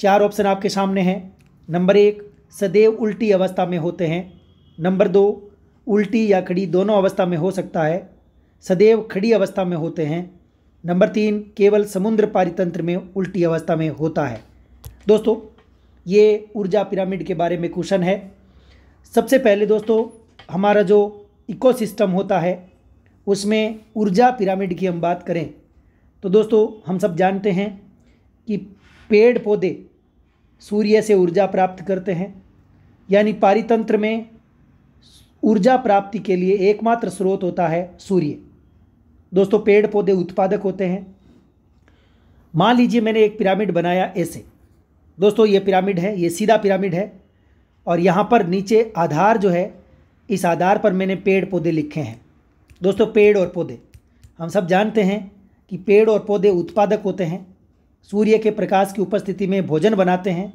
चार ऑप्शन आपके सामने हैं। नंबर 1 सदैव उल्टी अवस्था में होते हैं। नंबर 2 उल्टी या खड़ी दोनों अवस्था में हो सकता है। सदैव खड़ी अवस्था में होते हैं। नंबर 3 केवल समुद्र पारितंत्र में उल्टी अवस्था में होता है। दोस्तों ये ऊर्जा पिरामिड के बारे में क्वेश्चन है। सबसे पहले दोस्तों हमारा जो इकोसिस्टम होता है उसमें ऊर्जा पिरामिड की हम बात करें तो दोस्तों हम सब जानते हैं कि पेड़ पौधे सूर्य से ऊर्जा प्राप्त करते हैं, यानी पारितंत्र में ऊर्जा प्राप्ति के लिए एकमात्र स्रोत होता है सूर्य। दोस्तों पेड़ पौधे उत्पादक होते हैं। मान लीजिए मैंने एक पिरामिड बनाया ऐसे। दोस्तों ये पिरामिड है, ये सीधा पिरामिड है और यहाँ पर नीचे आधार जो है, इस आधार पर मैंने पेड़ पौधे लिखे हैं। दोस्तों पेड़ और पौधे हम सब जानते हैं कि पेड़ और पौधे उत्पादक होते हैं, सूर्य के प्रकाश की उपस्थिति में भोजन बनाते हैं,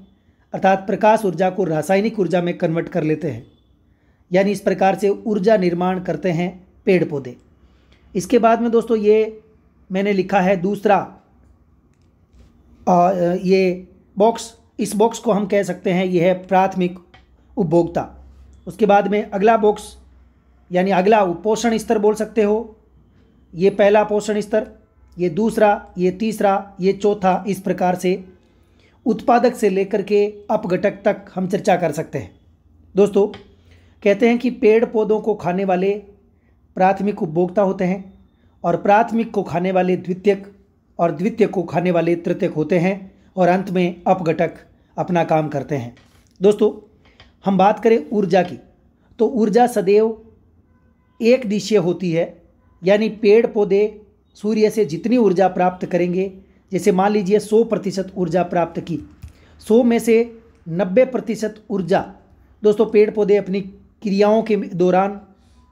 अर्थात प्रकाश ऊर्जा को रासायनिक ऊर्जा में कन्वर्ट कर लेते हैं, यानी इस प्रकार से ऊर्जा निर्माण करते हैं पेड़ पौधे। इसके बाद में दोस्तों ये मैंने लिखा है दूसरा ये बॉक्स, इस बॉक्स को हम कह सकते हैं ये है प्राथमिक उपभोक्ता। उसके बाद में अगला बॉक्स यानी अगला पोषण स्तर बोल सकते हो। ये पहला पोषण स्तर, ये दूसरा, ये तीसरा, ये चौथा, इस प्रकार से उत्पादक से लेकर के अपघटक तक हम चर्चा कर सकते हैं। दोस्तों कहते हैं कि पेड़ पौधों को खाने वाले प्राथमिक उपभोक्ता होते हैं और प्राथमिक को खाने वाले द्वितीयक और द्वितीयक को खाने वाले तृतीयक होते हैं और अंत में अपघटक अपना काम करते हैं। दोस्तों हम बात करें ऊर्जा की तो ऊर्जा सदैव एक दिशीय होती है, यानी पेड़ पौधे सूर्य से जितनी ऊर्जा प्राप्त करेंगे, जैसे मान लीजिए 100% ऊर्जा प्राप्त की, 100 में से 90% ऊर्जा दोस्तों पेड़ पौधे अपनी क्रियाओं के दौरान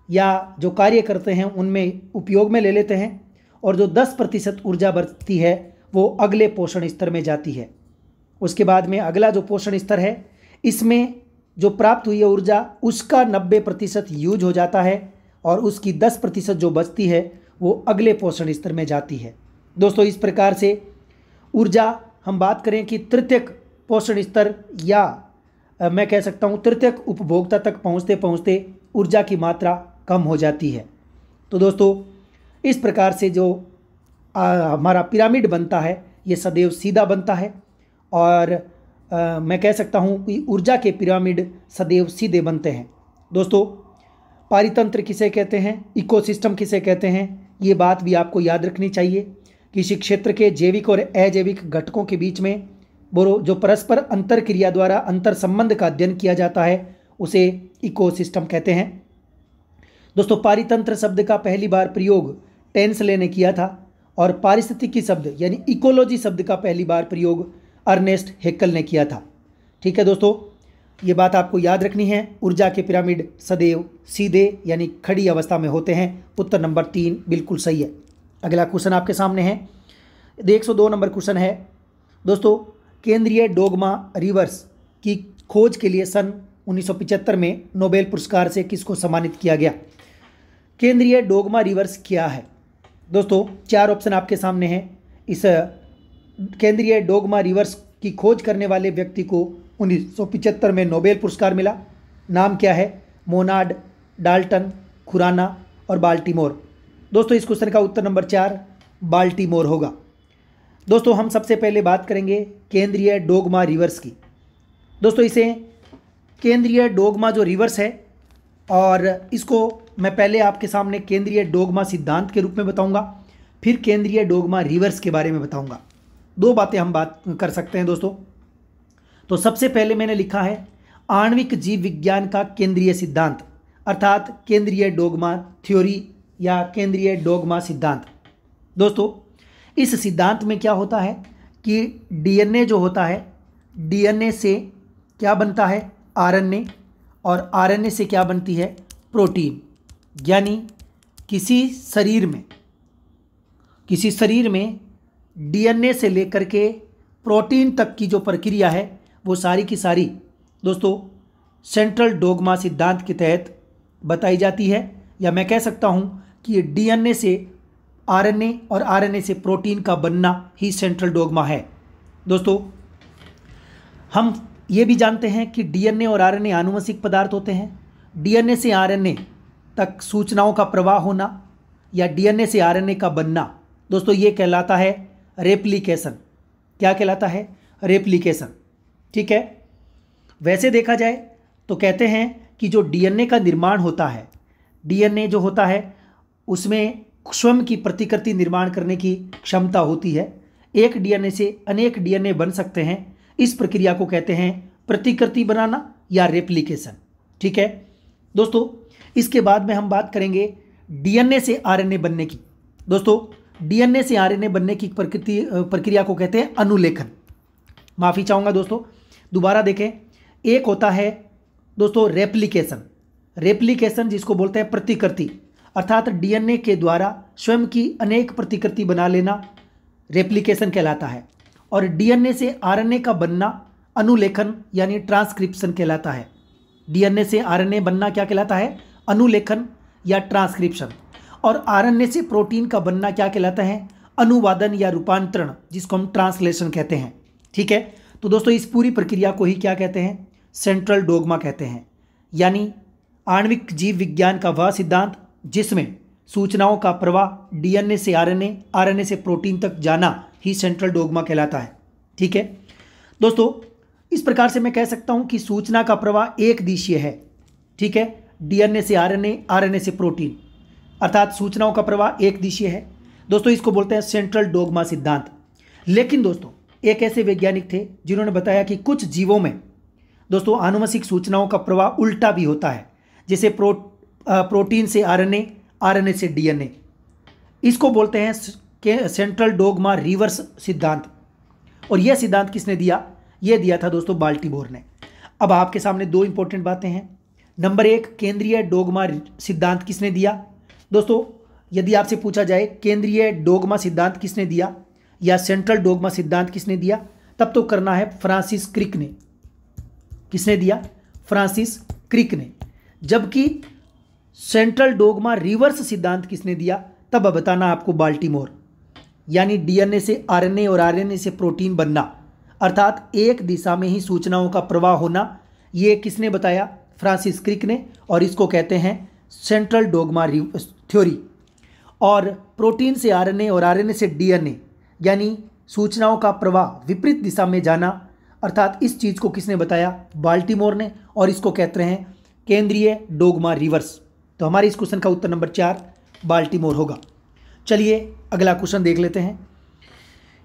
या जो कार्य करते हैं उनमें उपयोग में ले लेते हैं और जो 10% ऊर्जा बचती है वो अगले पोषण स्तर में जाती है। उसके बाद में अगला जो पोषण स्तर है इसमें जो प्राप्त हुई है ऊर्जा उसका 90% यूज हो जाता है और उसकी 10% जो बचती है वो अगले पोषण स्तर में जाती है। दोस्तों इस प्रकार से ऊर्जा हम बात करें कि तृतीयक पोषण स्तर या मैं कह सकता हूँ तृतीयक उपभोक्ता तक पहुँचते पहुँचते ऊर्जा की मात्रा कम हो जाती है। तो दोस्तों इस प्रकार से जो हमारा पिरामिड बनता है ये सदैव सीधा बनता है और मैं कह सकता हूँ कि ऊर्जा के पिरामिड सदैव सीधे बनते हैं। दोस्तों पारितंत्र किसे कहते हैं, इकोसिस्टम किसे कहते हैं, ये बात भी आपको याद रखनी चाहिए। किसी क्षेत्र के जैविक और अजैविक घटकों के बीच में जो परस्पर अंतर क्रिया द्वारा अंतर संबंध का अध्ययन किया जाता है उसे इकोसिस्टम कहते हैं। दोस्तों पारितंत्र शब्द का पहली बार प्रयोग टेंसले ने किया था और पारिस्थितिकी शब्द यानी इकोलॉजी शब्द का पहली बार प्रयोग अर्नेस्ट हेक्कल ने किया था। ठीक है दोस्तों, ये बात आपको याद रखनी है। ऊर्जा के पिरामिड सदैव सीधे यानी खड़ी अवस्था में होते हैं। उत्तर नंबर 3 बिल्कुल सही है। अगला क्वेश्चन आपके सामने है, 102 नंबर क्वेश्चन है। दोस्तों केंद्रीय डोग्मा रिवर्स की खोज के लिए सन 1975 में नोबेल पुरस्कार से किसको सम्मानित किया गया? केंद्रीय डोग्मा रिवर्स क्या है? दोस्तों 4 ऑप्शन आपके सामने हैं। इस केंद्रीय डोग्मा रिवर्स की खोज करने वाले व्यक्ति को 1975 में नोबेल पुरस्कार मिला। नाम क्या है? मोनार्ड, डाल्टन, खुराना और बाल्टीमोर। दोस्तों इस क्वेश्चन का उत्तर नंबर 4 बाल्टीमोर होगा। दोस्तों हम सबसे पहले बात करेंगे केंद्रीय डोग्मा रिवर्स की। दोस्तों इसे केंद्रीय डोग्मा जो रिवर्स है और इसको मैं पहले आपके सामने केंद्रीय डोग्मा सिद्धांत के रूप में बताऊंगा, फिर केंद्रीय डोग्मा रिवर्स के बारे में बताऊंगा। 2 बातें हम बात कर सकते हैं दोस्तों। तो सबसे पहले मैंने लिखा है आणविक जीव विज्ञान का केंद्रीय सिद्धांत, अर्थात केंद्रीय डोग्मा थ्योरी या केंद्रीय डोग्मा सिद्धांत। दोस्तों इस सिद्धांत में क्या होता है कि डीएनए जो होता है, डीएनए से क्या बनता है? आरएनए, और आरएनए से क्या बनती है? प्रोटीन। यानी किसी शरीर में डीएनए से लेकर के प्रोटीन तक की जो प्रक्रिया है वो सारी की सारी दोस्तों सेंट्रल डोग्मा सिद्धांत के तहत बताई जाती है, या मैं कह सकता हूँ कि डीएनए से आरएनए और आरएनए से प्रोटीन का बनना ही सेंट्रल डोग्मा है। दोस्तों हम ये भी जानते हैं कि डीएनए और आरएनए आनुवंशिक पदार्थ होते हैं। डीएनए से आरएनए तक सूचनाओं का प्रवाह होना या डीएनए से आरएनए का बनना दोस्तों ये कहलाता है रेप्लिकेशन। क्या कहलाता है? रेप्लिकेशन। ठीक है। वैसे देखा जाए तो कहते हैं कि जो डीएनए का निर्माण होता है, डीएनए जो होता है उसमें स्वयं की प्रतिकृति निर्माण करने की क्षमता होती है। एक डीएनए से अनेक डीएनए बन सकते हैं। इस प्रक्रिया को कहते हैं प्रतिकृति बनाना या रेप्लिकेशन। ठीक है दोस्तों, इसके बाद में हम बात करेंगे डीएनए से आरएनए बनने की। दोस्तों डीएनए से आरएनए बनने की प्रक्रिया को कहते हैं अनुलेखन। माफ़ी चाहूँगा दोस्तों, दोबारा देखें। एक होता है दोस्तों रेप्लिकेशन। रेप्लिकेशन जिसको बोलते हैं प्रतिकृति, अर्थात डीएनए के द्वारा स्वयं की अनेक प्रतिकृति बना लेना रेप्लिकेशन कहलाता है। और डीएनए से आरएनए का बनना अनुलेखन यानी ट्रांसक्रिप्शन कहलाता है। डीएनए से आरएनए बनना क्या कहलाता है? अनुलेखन या ट्रांसक्रिप्शन। और आरएनए से प्रोटीन का बनना क्या कहलाता है? अनुवादन या रूपांतरण, जिसको हम ट्रांसलेशन कहते हैं। ठीक है, तो दोस्तों इस पूरी प्रक्रिया को ही क्या कहते हैं? सेंट्रल डोग्मा कहते हैं, यानी आणविक जीव विज्ञान का वह सिद्धांत जिसमें सूचनाओं का प्रवाह डीएनए से आरएनए, आरएनए से प्रोटीन तक जाना ही सेंट्रल डोग्मा कहलाता है। ठीक है दोस्तों, इस प्रकार से मैं कह सकता हूं कि सूचना का प्रवाह एक दिशीय है। ठीक है, डीएनए से आरएनए, आरएनए से प्रोटीन, अर्थात सूचनाओं का प्रवाह एक दिशीय है। दोस्तों इसको बोलते हैं सेंट्रल डोग्मा सिद्धांत। लेकिन दोस्तों एक ऐसे वैज्ञानिक थे जिन्होंने बताया कि कुछ जीवों में दोस्तों आनुवंशिक सूचनाओं का प्रवाह उल्टा भी होता है, जैसे प्रोटीन से आरएनए, आरएनए से डीएनए। इसको बोलते हैं सेंट्रल डोग्मा रिवर्स सिद्धांत। और यह सिद्धांत किसने दिया? यह दिया था दोस्तों बाल्टीमोर ने। अब आपके सामने दो इंपॉर्टेंट बातें हैं। नंबर एक, केंद्रीय डोग्मा सिद्धांत किसने दिया? दोस्तों यदि आपसे पूछा जाए केंद्रीय डोग्मा सिद्धांत किसने दिया या सेंट्रल डोग्मा सिद्धांत किसने दिया, तब तो करना है फ्रांसिस क्रिक ने। किसने दिया? फ्रांसिस क्रिक ने। जबकि सेंट्रल डोग्मा रिवर्स सिद्धांत किसने दिया, तब बताना आपको बाल्टीमोर। यानी डीएनए से आरएनए और आरएनए से प्रोटीन बनना, अर्थात एक दिशा में ही सूचनाओं का प्रवाह होना, ये किसने बताया? फ्रांसिस क्रिक ने। और इसको कहते हैं सेंट्रल डोग्मा थ्योरी। और प्रोटीन से आरएनए और आरएनए से डीएनए यानी सूचनाओं का प्रवाह विपरीत दिशा में जाना, अर्थात इस चीज़ को किसने बताया? बाल्टीमोर ने। और इसको कहते हैं केंद्रीय डोग्मा रिवर्स। तो हमारे इस क्वेश्चन का उत्तर नंबर 4 बाल्टीमोर होगा। चलिए अगला क्वेश्चन देख लेते हैं।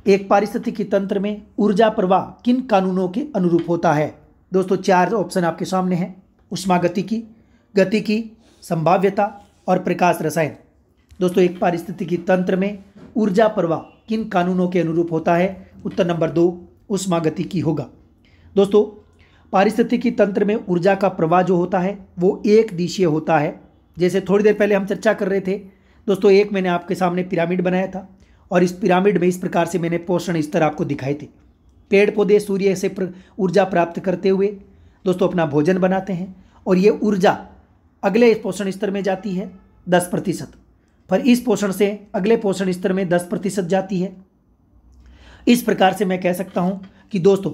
एक पारिस्थितिकी तंत्र में ऊर्जा प्रवाह किन कानूनों के अनुरूप होता है? दोस्तों 4 ऑप्शन आपके सामने हैं: ऊष्मागतिकी, गतिकी, संभाव्यता और प्रकाश रसायन। दोस्तों एक पारिस्थितिकी तंत्र में ऊर्जा प्रवाह किन कानूनों के अनुरूप होता है? उत्तर नंबर 2 ऊष्मागतिकी होगा। दोस्तों पारिस्थितिकी तंत्र में ऊर्जा का प्रवाह जो होता है वो एक दिशीय होता है। जैसे थोड़ी देर पहले हम चर्चा कर रहे थे दोस्तों, एक मैंने आपके सामने पिरामिड बनाया था और इस पिरामिड में इस प्रकार से मैंने पोषण स्तर आपको दिखाए थे। पेड़ पौधे सूर्य से ऊर्जा प्राप्त करते हुए दोस्तों अपना भोजन बनाते हैं और ये ऊर्जा अगले पोषण स्तर में जाती है 10%, फिर इस पोषण से अगले पोषण स्तर में 10% जाती है। इस प्रकार से मैं कह सकता हूँ कि दोस्तों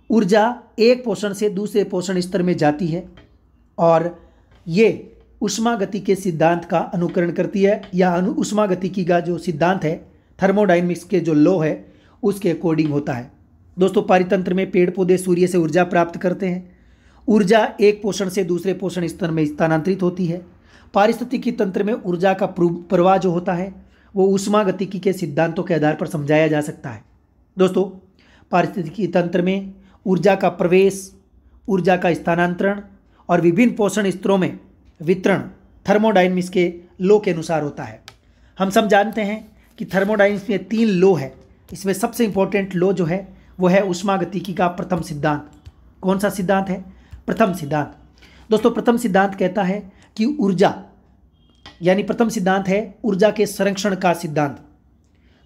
ऊर्जा एक पोषण से दूसरे पोषण स्तर में जाती है और ये ऊष्मागति के सिद्धांत का अनुकरण करती है, या ऊष्मागतिकी का जो सिद्धांत है थर्मोडायनेमिक्स के जो लॉ है उसके अकॉर्डिंग होता है। दोस्तों पारितंत्र में पेड़ पौधे सूर्य से ऊर्जा प्राप्त करते हैं। ऊर्जा एक पोषण से दूसरे पोषण स्तर में स्थानांतरित होती है। पारिस्थितिकी तंत्र में ऊर्जा का प्रवाह जो होता है वो ऊष्मागतिकी के सिद्धांतों के आधार पर समझाया जा सकता है। दोस्तों पारिस्थितिकी तंत्र में ऊर्जा का प्रवेश, ऊर्जा का स्थानांतरण और विभिन्न पोषण स्तरों में वितरण थर्मोडायनेमिक्स के लॉ के अनुसार होता है। हम सब जानते हैं कि थर्मोडायनेमिक्स में 3 लॉ है। इसमें सबसे इंपॉर्टेंट लॉ जो है वो है ऊष्मागतिकी का प्रथम सिद्धांत। कौन सा सिद्धांत है? प्रथम सिद्धांत। दोस्तों प्रथम सिद्धांत कहता है कि ऊर्जा, यानी प्रथम सिद्धांत है ऊर्जा के संरक्षण का सिद्धांत।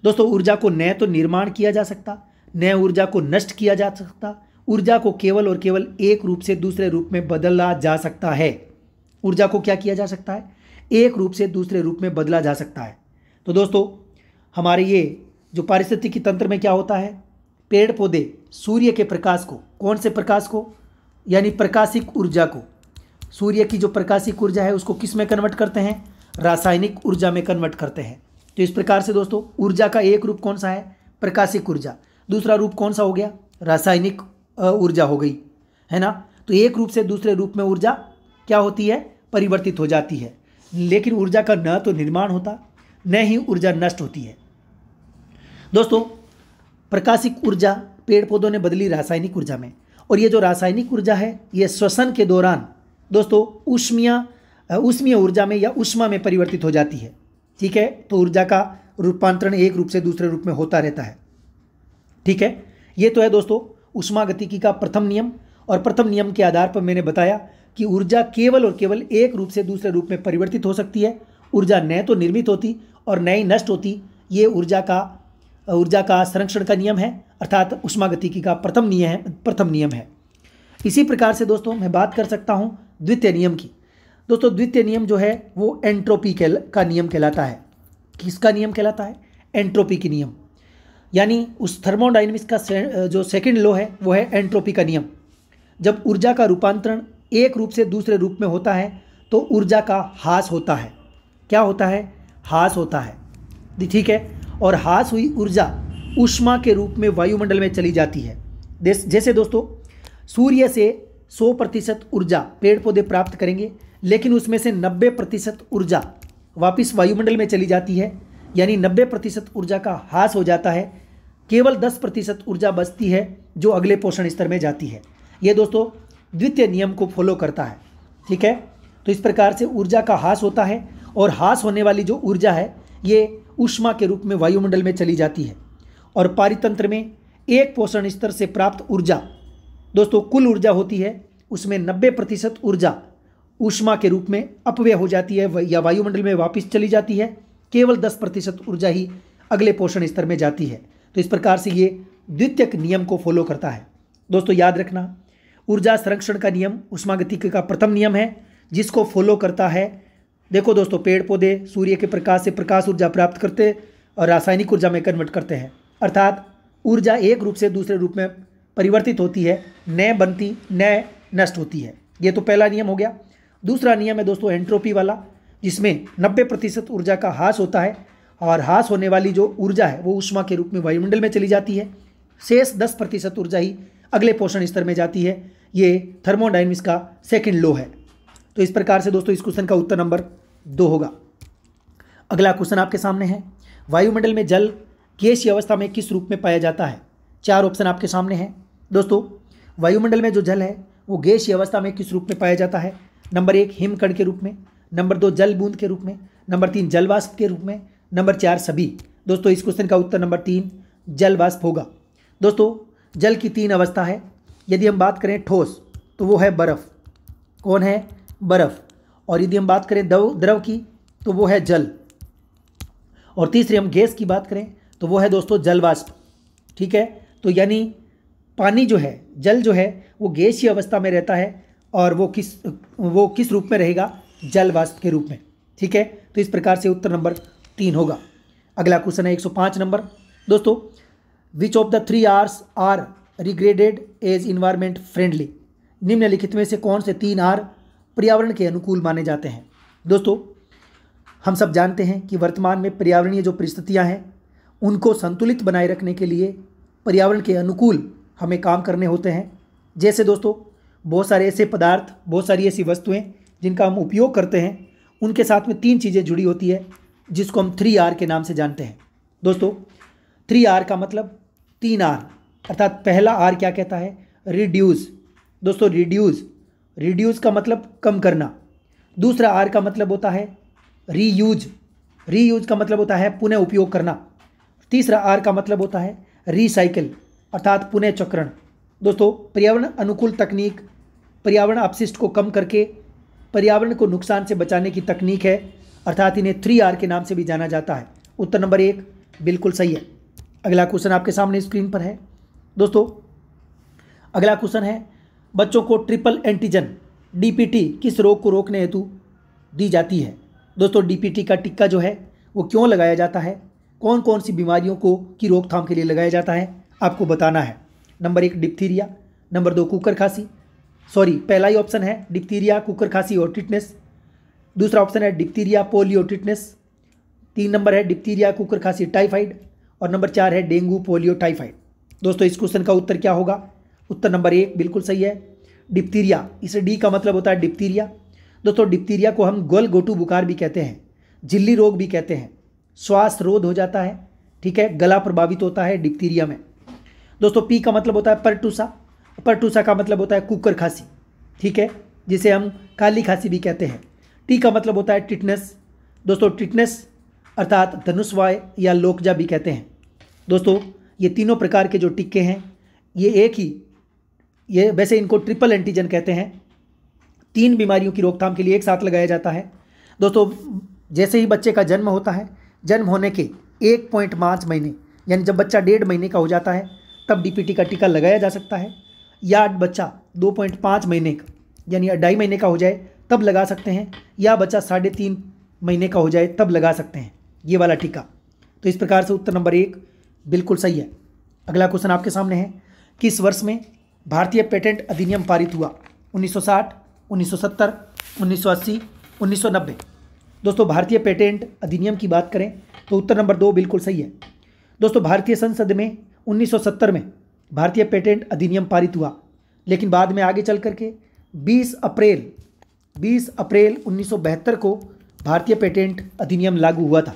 दोस्तों ऊर्जा को न तो निर्माण किया जा सकता, न ऊर्जा को नष्ट किया जा सकता। ऊर्जा को केवल और केवल एक रूप से दूसरे रूप में बदला जा सकता है। ऊर्जा को क्या किया जा सकता है? एक रूप से दूसरे रूप में बदला जा सकता है। तो दोस्तों हमारे ये जो पारिस्थितिकी तंत्र में क्या होता है, पेड़ पौधे सूर्य के प्रकाश को, कौन से प्रकाश को, यानी प्रकाशिक ऊर्जा को, सूर्य की जो प्रकाशिक ऊर्जा है उसको किस में कन्वर्ट करते हैं, रासायनिक ऊर्जा में कन्वर्ट करते हैं। तो इस प्रकार से दोस्तों ऊर्जा का एक रूप कौन सा है, प्रकाशिक ऊर्जा, दूसरा रूप कौन सा हो गया, रासायनिक ऊर्जा हो गई, है ना। तो एक रूप से दूसरे रूप में ऊर्जा क्या होती है, परिवर्तित हो जाती है। लेकिन ऊर्जा का न तो निर्माण होता, न ही ऊर्जा नष्ट होती है। दोस्तों प्रकाशिक ऊर्जा पेड़ पौधों ने बदली रासायनिक ऊर्जा में, और ये जो रासायनिक ऊर्जा है ये श्वसन के दौरान दोस्तों ऊष्मीय ऊर्जा में या ऊष्मा में परिवर्तित हो जाती है। ठीक है, तो ऊर्जा का रूपांतरण एक रूप से दूसरे रूप में होता रहता है। ठीक है, ये तो है दोस्तों ऊष्मागतिकी का प्रथम नियम, और प्रथम नियम के आधार पर मैंने बताया कि ऊर्जा केवल और केवल एक रूप से दूसरे रूप में परिवर्तित हो सकती है। ऊर्जा न तो निर्मित होती और न ही नष्ट होती। ये ऊर्जा का संरक्षण का नियम है, अर्थात ऊष्मागतिकी का प्रथम नियम है। इसी प्रकार से दोस्तों मैं बात कर सकता हूँ द्वितीय नियम की। दोस्तों द्वितीय नियम जो है वो एंट्रोपी का नियम कहलाता है। किसका नियम कहलाता है, एंट्रोपी की नियम, यानी उस थर्मोडायनेमिक्स का जो सेकंड लॉ है वो है एंट्रोपी का नियम। जब ऊर्जा का रूपांतरण एक रूप से दूसरे रूप में होता है तो ऊर्जा का ह्रास होता है। क्या होता है, ह्रास होता है। ठीक है, और ह्रास हुई ऊर्जा ऊष्मा के रूप में वायुमंडल में चली जाती है। जैसे दोस्तों सूर्य से 100% ऊर्जा पेड़ पौधे प्राप्त करेंगे, लेकिन उसमें से 90% ऊर्जा वापस वायुमंडल में चली जाती है, यानी 90% ऊर्जा का ह्रास हो जाता है। केवल 10% ऊर्जा बचती है जो अगले पोषण स्तर में जाती है। ये दोस्तों द्वितीय नियम को फॉलो करता है। ठीक है, तो इस प्रकार से ऊर्जा का ह्रास होता है, और ह्रास होने वाली जो ऊर्जा है ये ऊष्मा के रूप में वायुमंडल में चली जाती है। और पारितंत्र में एक पोषण स्तर से प्राप्त ऊर्जा दोस्तों कुल ऊर्जा होती है, उसमें 90% ऊर्जा ऊष्मा के रूप में अपव्यय हो जाती है या वायुमंडल में वापस चली जाती है। केवल 10% ऊर्जा ही अगले पोषण स्तर में जाती है। तो इस प्रकार से ये द्वितीयक नियम को फॉलो करता है। दोस्तों याद रखना, ऊर्जा संरक्षण का नियम ऊष्मागतिकी का प्रथम नियम है, जिसको फॉलो करता है। देखो दोस्तों पेड़ पौधे सूर्य के प्रकाश से प्रकाश ऊर्जा प्राप्त करते और रासायनिक ऊर्जा में कन्वर्ट करते हैं, अर्थात ऊर्जा एक रूप से दूसरे रूप में परिवर्तित होती है, न बनती न नष्ट होती है। ये तो पहला नियम हो गया। दूसरा नियम है दोस्तों एंट्रोपी वाला, जिसमें 90% ऊर्जा का ह्रास होता है, और ह्रास होने वाली जो ऊर्जा है वो ऊष्मा के रूप में वायुमंडल में चली जाती है। शेष 10% ऊर्जा ही अगले पोषण स्तर में जाती है। ये थर्मोडायनेमिक्स का सेकंड लॉ है। तो इस प्रकार से दोस्तों इस क्वेश्चन का उत्तर नंबर 2 होगा। अगला क्वेश्चन आपके सामने है, वायुमंडल में जल गैसीय अवस्था में किस रूप में पाया जाता है। 4 ऑप्शन आपके सामने हैं। दोस्तों वायुमंडल में जो जल है वो गैसीय अवस्था में किस रूप में पाया जाता है। नंबर 1 हिमकण के रूप में, नंबर 2 जल बूंद के रूप में, नंबर 3 जलवाष्प के रूप में, नंबर 4 सभी। दोस्तों इस क्वेश्चन का उत्तर नंबर 3 जलवाष्प होगा। दोस्तों जल की 3 अवस्था है। यदि हम बात करें ठोस तो वो है बर्फ़, कौन है, बर्फ़। और यदि हम बात करें द्रव की तो वो है जल। और तीसरी हम गैस की बात करें तो वो है दोस्तों जलवाष्प। ठीक है, तो यानी पानी जो है, जल जो है वो गैसीय अवस्था में रहता है, और वो किस रूप में रहेगा, जलवाष्प के रूप में। ठीक है, तो इस प्रकार से उत्तर नंबर 3 होगा। अगला क्वेश्चन है 105 नंबर। दोस्तों which of the 3 R's are regarded as environment friendly. निम्नलिखित में से कौन से 3 R पर्यावरण के अनुकूल माने जाते हैं। दोस्तों हम सब जानते हैं कि वर्तमान में पर्यावरणीय जो परिस्थितियां हैं उनको संतुलित बनाए रखने के लिए पर्यावरण के अनुकूल हमें काम करने होते हैं। जैसे दोस्तों बहुत सारे ऐसे पदार्थ, बहुत सारी ऐसी वस्तुएं जिनका हम उपयोग करते हैं, उनके साथ में 3 चीज़ें जुड़ी होती है जिसको हम 3R के नाम से जानते हैं। दोस्तों 3R का मतलब 3R, अर्थात पहला R क्या कहता है, रिड्यूस। दोस्तों रिड्यूस का मतलब कम करना। दूसरा R का मतलब होता है रीयूज का मतलब होता है पुनः उपयोग करना। तीसरा R का मतलब होता है रिसाइकिल, अर्थात पुनः चक्रण। दोस्तों पर्यावरण अनुकूल तकनीक पर्यावरण अपशिष्ट को कम करके पर्यावरण को नुकसान से बचाने की तकनीक है, अर्थात इन्हें 3R के नाम से भी जाना जाता है। उत्तर नंबर 1 बिल्कुल सही है। अगला क्वेश्चन आपके सामने स्क्रीन पर है। दोस्तों अगला क्वेश्चन है, बच्चों को ट्रिपल एंटीजन DPT किस रोग को रोकने हेतु दी जाती है। दोस्तों DPT का टीका जो है वो क्यों लगाया जाता है, कौन कौन सी बीमारियों की रोकथाम के लिए लगाया जाता है, आपको बताना है। नंबर 1 डिप्थीरिया, नंबर 2 कुकर खांसी, सॉरी पहला ही ऑप्शन है डिप्थीरिया, कुकर खांसी और टिटनेस। दूसरा ऑप्शन है डिप्थीरिया, पोलियो, टिटनेस। 3 नंबर है डिप्थीरिया, कुकर खांसी, टाइफाइड। और नंबर 4 है डेंगू, पोलियो, टाइफाइड। दोस्तों इस क्वेश्चन का उत्तर क्या होगा? उत्तर नंबर 1 बिल्कुल सही है, डिप्थीरिया। इस डी का मतलब होता है डिप्थीरिया। दोस्तों डिप्थीरिया को हम गलघोटू बुखार भी कहते हैं, झिल्ली रोग भी कहते हैं, श्वास रोध हो जाता है, ठीक है, गला प्रभावित होता है डिप्थीरिया में। दोस्तों पी का मतलब होता है परटूसा, परटूसा का मतलब होता है कुकर खांसी, ठीक है, जिसे हम काली खांसी भी कहते हैं। टी का मतलब होता है टिटनेस। दोस्तों टिटनेस अर्थात धनुषवाय या लोकजा भी कहते हैं। दोस्तों ये तीनों प्रकार के जो टीके हैं ये एक ही, ये वैसे इनको ट्रिपल एंटीजन कहते हैं। 3 बीमारियों की रोकथाम के लिए एक साथ लगाया जाता है। दोस्तों जैसे ही बच्चे का जन्म होता है, जन्म होने के 1.5 महीने यानी जब बच्चा 1.5 महीने का हो जाता है तब डीपीटी का टीका लगाया जा सकता है, या बच्चा 2.5 महीने का यानी 2.5 महीने का हो जाए तब लगा सकते हैं, या बच्चा 3.5 महीने का हो जाए तब लगा सकते हैं ये वाला टीका। तो इस प्रकार से उत्तर नंबर 1 बिल्कुल सही है। अगला क्वेश्चन आपके सामने है, किस वर्ष में भारतीय पेटेंट अधिनियम पारित हुआ? 1960, 1970, 1980, 1990। दोस्तों भारतीय पेटेंट अधिनियम की बात करें तो उत्तर नंबर 2 बिल्कुल सही है। दोस्तों भारतीय संसद में 1970 में भारतीय पेटेंट अधिनियम पारित हुआ, लेकिन बाद में आगे चल करके 20 अप्रैल 1972 को भारतीय पेटेंट अधिनियम लागू हुआ था।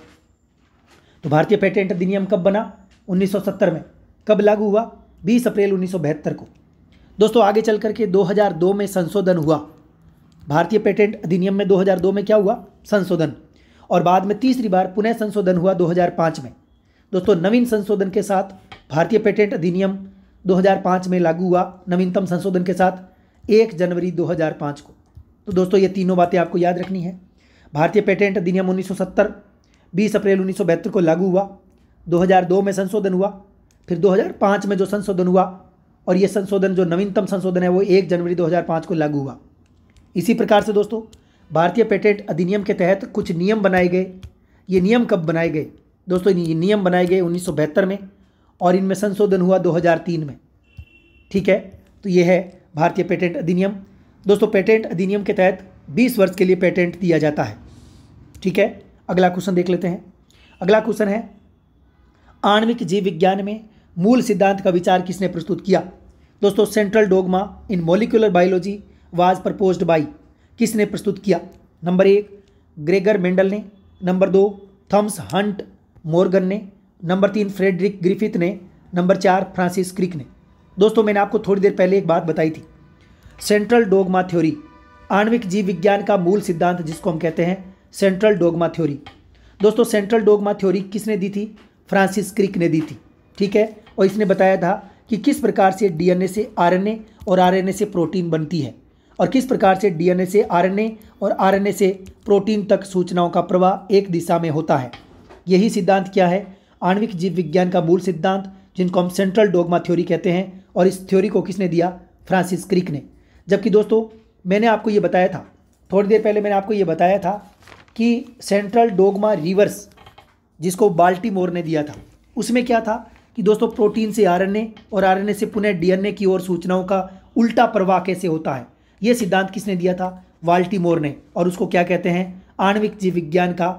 तो भारतीय पेटेंट अधिनियम कब बना? 1970 में। कब लागू हुआ? 20 अप्रैल 1972 को। दोस्तों आगे चल करके 2002 में संशोधन हुआ। भारतीय पेटेंट अधिनियम में 2002 में क्या हुआ? संशोधन। और बाद में तीसरी बार पुनः संशोधन हुआ 2005 में। दोस्तों नवीन संशोधन के साथ भारतीय पेटेंट अधिनियम 2005 में लागू हुआ, नवीनतम संशोधन के साथ 1 जनवरी 2005 को। तो दोस्तों ये तीनों बातें आपको याद रखनी है। भारतीय पेटेंट अधिनियम 1970 20 अप्रैल 1972 को लागू हुआ, 2002 में संशोधन हुआ, फिर 2005 में जो संशोधन हुआ, और ये संशोधन जो नवीनतम संशोधन है वो 1 जनवरी 2005 को लागू हुआ। इसी प्रकार से दोस्तों भारतीय पेटेंट अधिनियम के तहत कुछ नियम बनाए गए। ये नियम कब बनाए गए? दोस्तों ये नियम बनाए गए 1972 में, और इनमें संशोधन हुआ 2003 में, ठीक है। तो ये है भारतीय पेटेंट अधिनियम। दोस्तों पेटेंट अधिनियम के तहत 20 वर्ष के लिए पेटेंट दिया जाता है, ठीक है। अगला क्वेश्चन देख लेते हैं। अगला क्वेश्चन है, आणविक जीव विज्ञान में मूल सिद्धांत का विचार किसने प्रस्तुत किया? दोस्तों central dogma in molecular biology was proposed by, किसने प्रस्तुत किया? नंबर 1 ग्रेगर मेंडल ने, नंबर 2 थॉमस हंट मॉर्गन ने, नंबर 3 फ्रेडरिक ग्रिफिथ ने, नंबर 4 फ्रांसिस क्रिक ने। दोस्तों मैंने आपको थोड़ी देर पहले एक बात बताई थी, सेंट्रल डोगमा थ्योरी, आणविक जीव विज्ञान का मूल सिद्धांत जिसको हम कहते हैं सेंट्रल डोगमा थ्योरी। दोस्तों सेंट्रल डोगमा थ्योरी किसने दी थी? फ्रांसिस क्रिक ने दी थी, ठीक है। और इसने बताया था कि किस प्रकार से डीएनए से आरएनए और आरएनए से प्रोटीन बनती है, और किस प्रकार से डीएनए से आरएनए और आरएनए से प्रोटीन तक सूचनाओं का प्रवाह एक दिशा में होता है। यही सिद्धांत क्या है? आणविक जीव विज्ञान का मूल सिद्धांत, जिनको हम सेंट्रल डोगमा थ्योरी कहते हैं। और इस थ्योरी को किसने दिया? फ्रांसिस क्रिक ने। जबकि दोस्तों मैंने आपको ये बताया था, थोड़ी देर पहले मैंने आपको ये बताया था कि सेंट्रल डोगमा रिवर्स जिसको बाल्टीमोर ने दिया था, उसमें क्या था कि दोस्तों प्रोटीन से आरएनए और आरएनए से पुनः डीएनए की ओर सूचनाओं का उल्टा प्रवाह कैसे होता है, ये सिद्धांत किसने दिया था? बाल्टीमोर ने। और उसको क्या कहते हैं? आणविक जीव विज्ञान का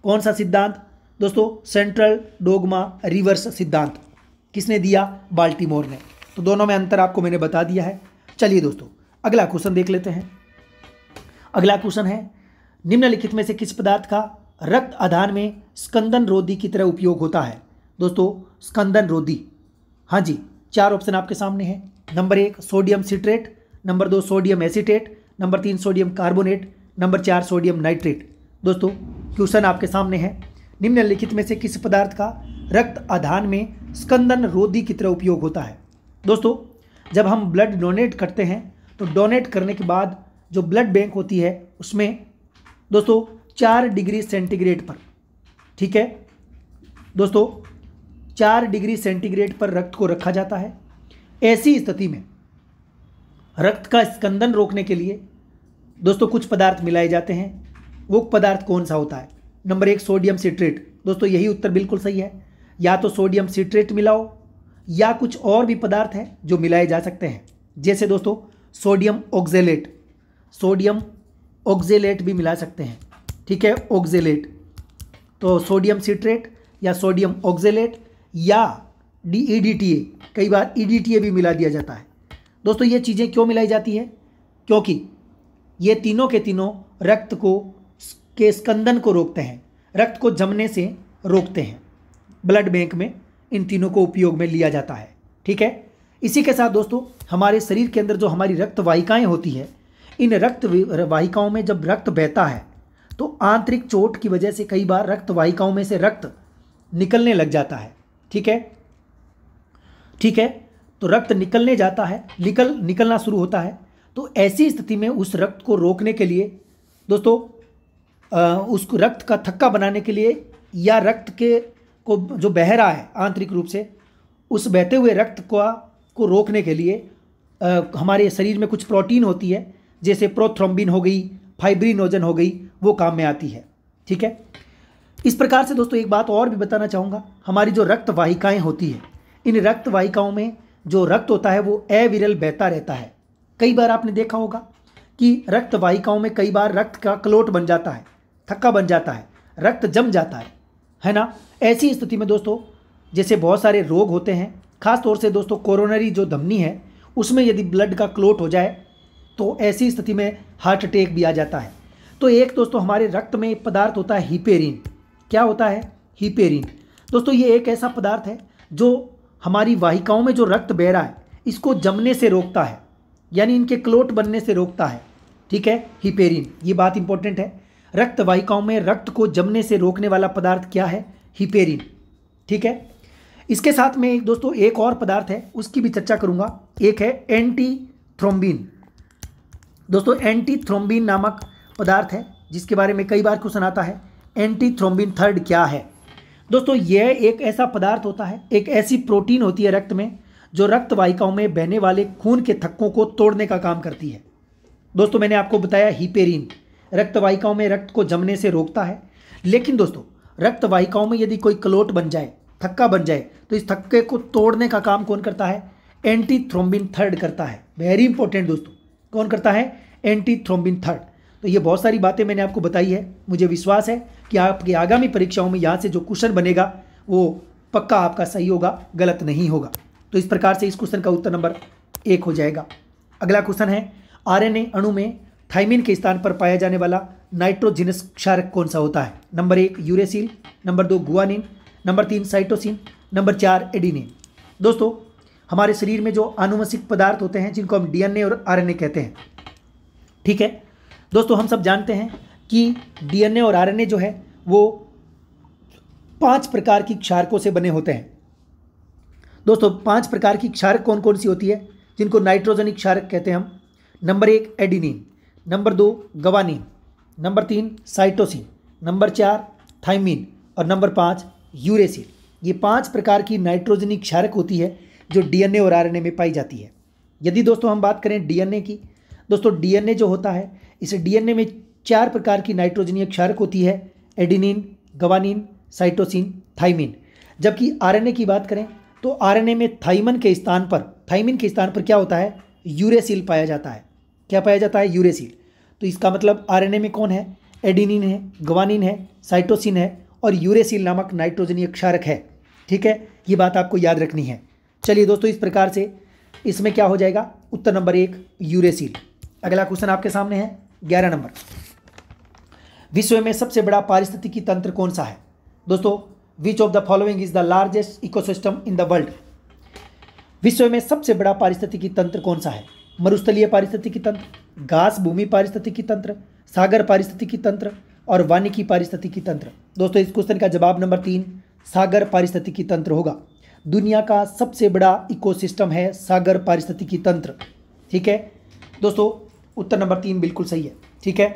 कौन सा सिद्धांत? दोस्तों सेंट्रल डोगमा रिवर्स सिद्धांत। किसने दिया? बाल्टीमोर ने। तो दोनों में अंतर आपको मैंने बता दिया है। चलिए दोस्तों अगला क्वेश्चन देख लेते हैं। अगला क्वेश्चन है, निम्नलिखित में से किस पदार्थ का रक्त आधान में स्कंदन रोधी की तरह उपयोग होता है? दोस्तों स्कंदन रोधी, हाँ जी, 4 ऑप्शन आपके सामने हैं। Number 1 sodium citrate, number 2 sodium acetate, number 3 sodium carbonate, number 4 sodium nitrate. दोस्तों क्वेश्चन आपके सामने है, निम्नलिखित में से किस पदार्थ का रक्त आधान में स्कंदन रोधी की तरह उपयोग होता है? दोस्तों जब हम ब्लड डोनेट करते हैं तो डोनेट करने के बाद जो ब्लड बैंक होती है उसमें दोस्तों 4 डिग्री सेंटीग्रेड पर, ठीक है दोस्तों, 4 डिग्री सेंटीग्रेड पर रक्त को रखा जाता है। ऐसी स्थिति में रक्त का स्कंदन रोकने के लिए दोस्तों कुछ पदार्थ मिलाए जाते हैं। वो पदार्थ कौन सा होता है? Number 1 sodium citrate. दोस्तों यही उत्तर बिल्कुल सही है। या तो सोडियम सिट्रेट मिलाओ, या कुछ और भी पदार्थ हैं जो मिलाए जा सकते हैं, जैसे दोस्तों सोडियम ऑक्जेलेट, सोडियम ऑक्जेलेट भी मिला सकते हैं, ठीक है, ऑक्जेलेट, तो सोडियम सिट्रेट या सोडियम ऑक्जेलेट या EDTA, कई बार EDTA भी मिला दिया जाता है। दोस्तों ये चीज़ें क्यों मिलाई जाती है? क्योंकि ये तीनों के तीनों रक्त के स्कंदन को रोकते हैं, रक्त को जमने से रोकते हैं। ब्लड बैंक में इन तीनों को उपयोग में लिया जाता है, ठीक है। इसी के साथ दोस्तों हमारे शरीर के अंदर जो हमारी रक्त वाहिकाएँ होती है, इन रक्त वाहिकाओं में जब रक्त बहता है तो आंतरिक चोट की वजह से कई बार रक्त वाहिकाओं में से रक्त निकलने लग जाता है, ठीक है, ठीक है। तो रक्त निकलने जाता है, निकलना शुरू होता है। तो ऐसी स्थिति में उस रक्त को रोकने के लिए दोस्तों उस रक्त का थक्का बनाने के लिए या रक्त को जो बह रहा है आंतरिक रूप से, उस बहते हुए रक्त को रोकने के लिए हमारे शरीर में कुछ प्रोटीन होती है, जैसे प्रोथ्रोम्बिन हो गई, फाइब्रिनोजन हो गई, वो काम में आती है, ठीक है। इस प्रकार से दोस्तों एक बात और भी बताना चाहूँगा, हमारी जो रक्त वाहिकाएँ होती हैं, इन रक्त वाहिकाओं में जो रक्त होता है वो अविरल बहता रहता है। कई बार आपने देखा होगा कि रक्त वाहिकाओं में कई बार रक्त का क्लोट बन जाता है, थक्का बन जाता है, रक्त जम जाता है ना। ऐसी स्थिति में दोस्तों जैसे बहुत सारे रोग होते हैं, खास तौर से दोस्तों कोरोनरी जो धमनी है उसमें यदि ब्लड का क्लोट हो जाए तो ऐसी स्थिति में हार्ट अटैक भी आ जाता है। तो एक दोस्तों हमारे रक्त में एक पदार्थ होता है हिपेरिन। क्या होता है? हिपेरिन। दोस्तों ये एक ऐसा पदार्थ है जो हमारी वाहिकाओं में जो रक्त बह रहा है इसको जमने से रोकता है, यानी इनके क्लोट बनने से रोकता है, ठीक है, हिपेरिन। ये बात इंपॉर्टेंट है, रक्त वाहिकाओं में रक्त को जमने से रोकने वाला पदार्थ क्या है? हिपेरिन, ठीक है। इसके साथ में दोस्तों एक और पदार्थ है, उसकी भी चर्चा करूंगा, एक है एंटी थ्रोम्बिन। दोस्तों एंटी थ्रोम्बिन नामक पदार्थ है जिसके बारे में कई बार क्वेश्चन आता है, एंटी थ्रोम्बिन थर्ड क्या है? दोस्तों यह एक ऐसा पदार्थ होता है, एक ऐसी प्रोटीन होती है रक्त में जो रक्त वाहिकाओं में बहने वाले खून के थक्कों को तोड़ने का काम करती है। दोस्तों मैंने आपको बताया हिपेरिन रक्त वाहिकाओं में रक्त को जमने से रोकता है, लेकिन दोस्तों रक्त वाहिकाओं में यदि कोई क्लोट बन जाए, थक्का बन जाए, तो इस थक्के को तोड़ने का काम कौन करता है? एंटी थ्रोम्बिन थर्ड करता है। वेरी इंपॉर्टेंट दोस्तों, कौन करता है? Anti thrombin third. तो ये बहुत सारी बातें मैंने आपको बताई है, मुझे विश्वास है कि आपकी आगामी परीक्षाओं में यहाँ से जो क्वेश्चन बनेगा वो पक्का आपका सही होगा, गलत नहीं होगा। तो इस प्रकार से इस क्वेश्चन का उत्तर नंबर 1 हो जाएगा। अगला क्वेश्चन है, आरएनए अणु में थाइमिन के स्थान पर पाया जाने वाला नाइट्रोजिनस क्षारक कौन सा होता है? Number 1 uracil, number 2 guanine, number 3 cytosine, number 4 adenine. दोस्तों हमारे शरीर में जो आनुवंशिक पदार्थ होते हैं जिनको हम डीएनए और आरएनए कहते हैं, ठीक है दोस्तों, हम सब जानते हैं कि डीएनए और आरएनए जो है वो 5 प्रकार की क्षारकों से बने होते हैं। दोस्तों 5 प्रकार की क्षारक कौन कौन सी होती है जिनको नाइट्रोजनिक क्षारक कहते हैं हम? Number 1 adenine, number 2 guanine, number 3 cytosine, number 4 thymine और नंबर 5 यूरेसिल। ये 5 प्रकार की नाइट्रोजनिक क्षारक होती है जो डीएनए और आरएनए में पाई जाती है। यदि दोस्तों हम बात करें डीएनए की, दोस्तों डीएनए जो होता है इस डीएनए में 4 प्रकार की नाइट्रोजनीय क्षारक होती है, एडिनिन, गवानिन, साइटोसिन, थाइमिन। जबकि आरएनए की बात करें तो आरएनए में थाइमिन के स्थान पर क्या होता है? यूरेसिल पाया जाता है। क्या पाया जाता है? यूरेसिल। तो इसका मतलब आरएनए में कौन है? एडिनिन है, गवानिन है, साइटोसिन है और यूरेसिल नामक नाइट्रोजनीय क्षारक है, ठीक है, ये बात आपको याद रखनी है। चलिए दोस्तों इस प्रकार से इसमें क्या हो जाएगा? उत्तर नंबर 1 यूरेसिल। अगला क्वेश्चन आपके सामने है 11 नंबर, विश्व में सबसे बड़ा पारिस्थितिकी तंत्र कौन सा है? दोस्तों which of the following is the largest ecosystem in the world? विश्व में सबसे बड़ा पारिस्थितिकी तंत्र कौन सा है? मरुस्थलीय पारिस्थितिकी तंत्र, घास भूमि पारिस्थितिकी तंत्र, सागर पारिस्थितिकी तंत्र और वानिकी पारिस्थितिकी तंत्र। दोस्तों इस क्वेश्चन का जवाब नंबर 3 सागर पारिस्थितिकी तंत्र होगा। दुनिया का सबसे बड़ा इकोसिस्टम है सागर पारिस्थितिकी तंत्र, ठीक है दोस्तों, उत्तर नंबर 3 बिल्कुल सही है, ठीक है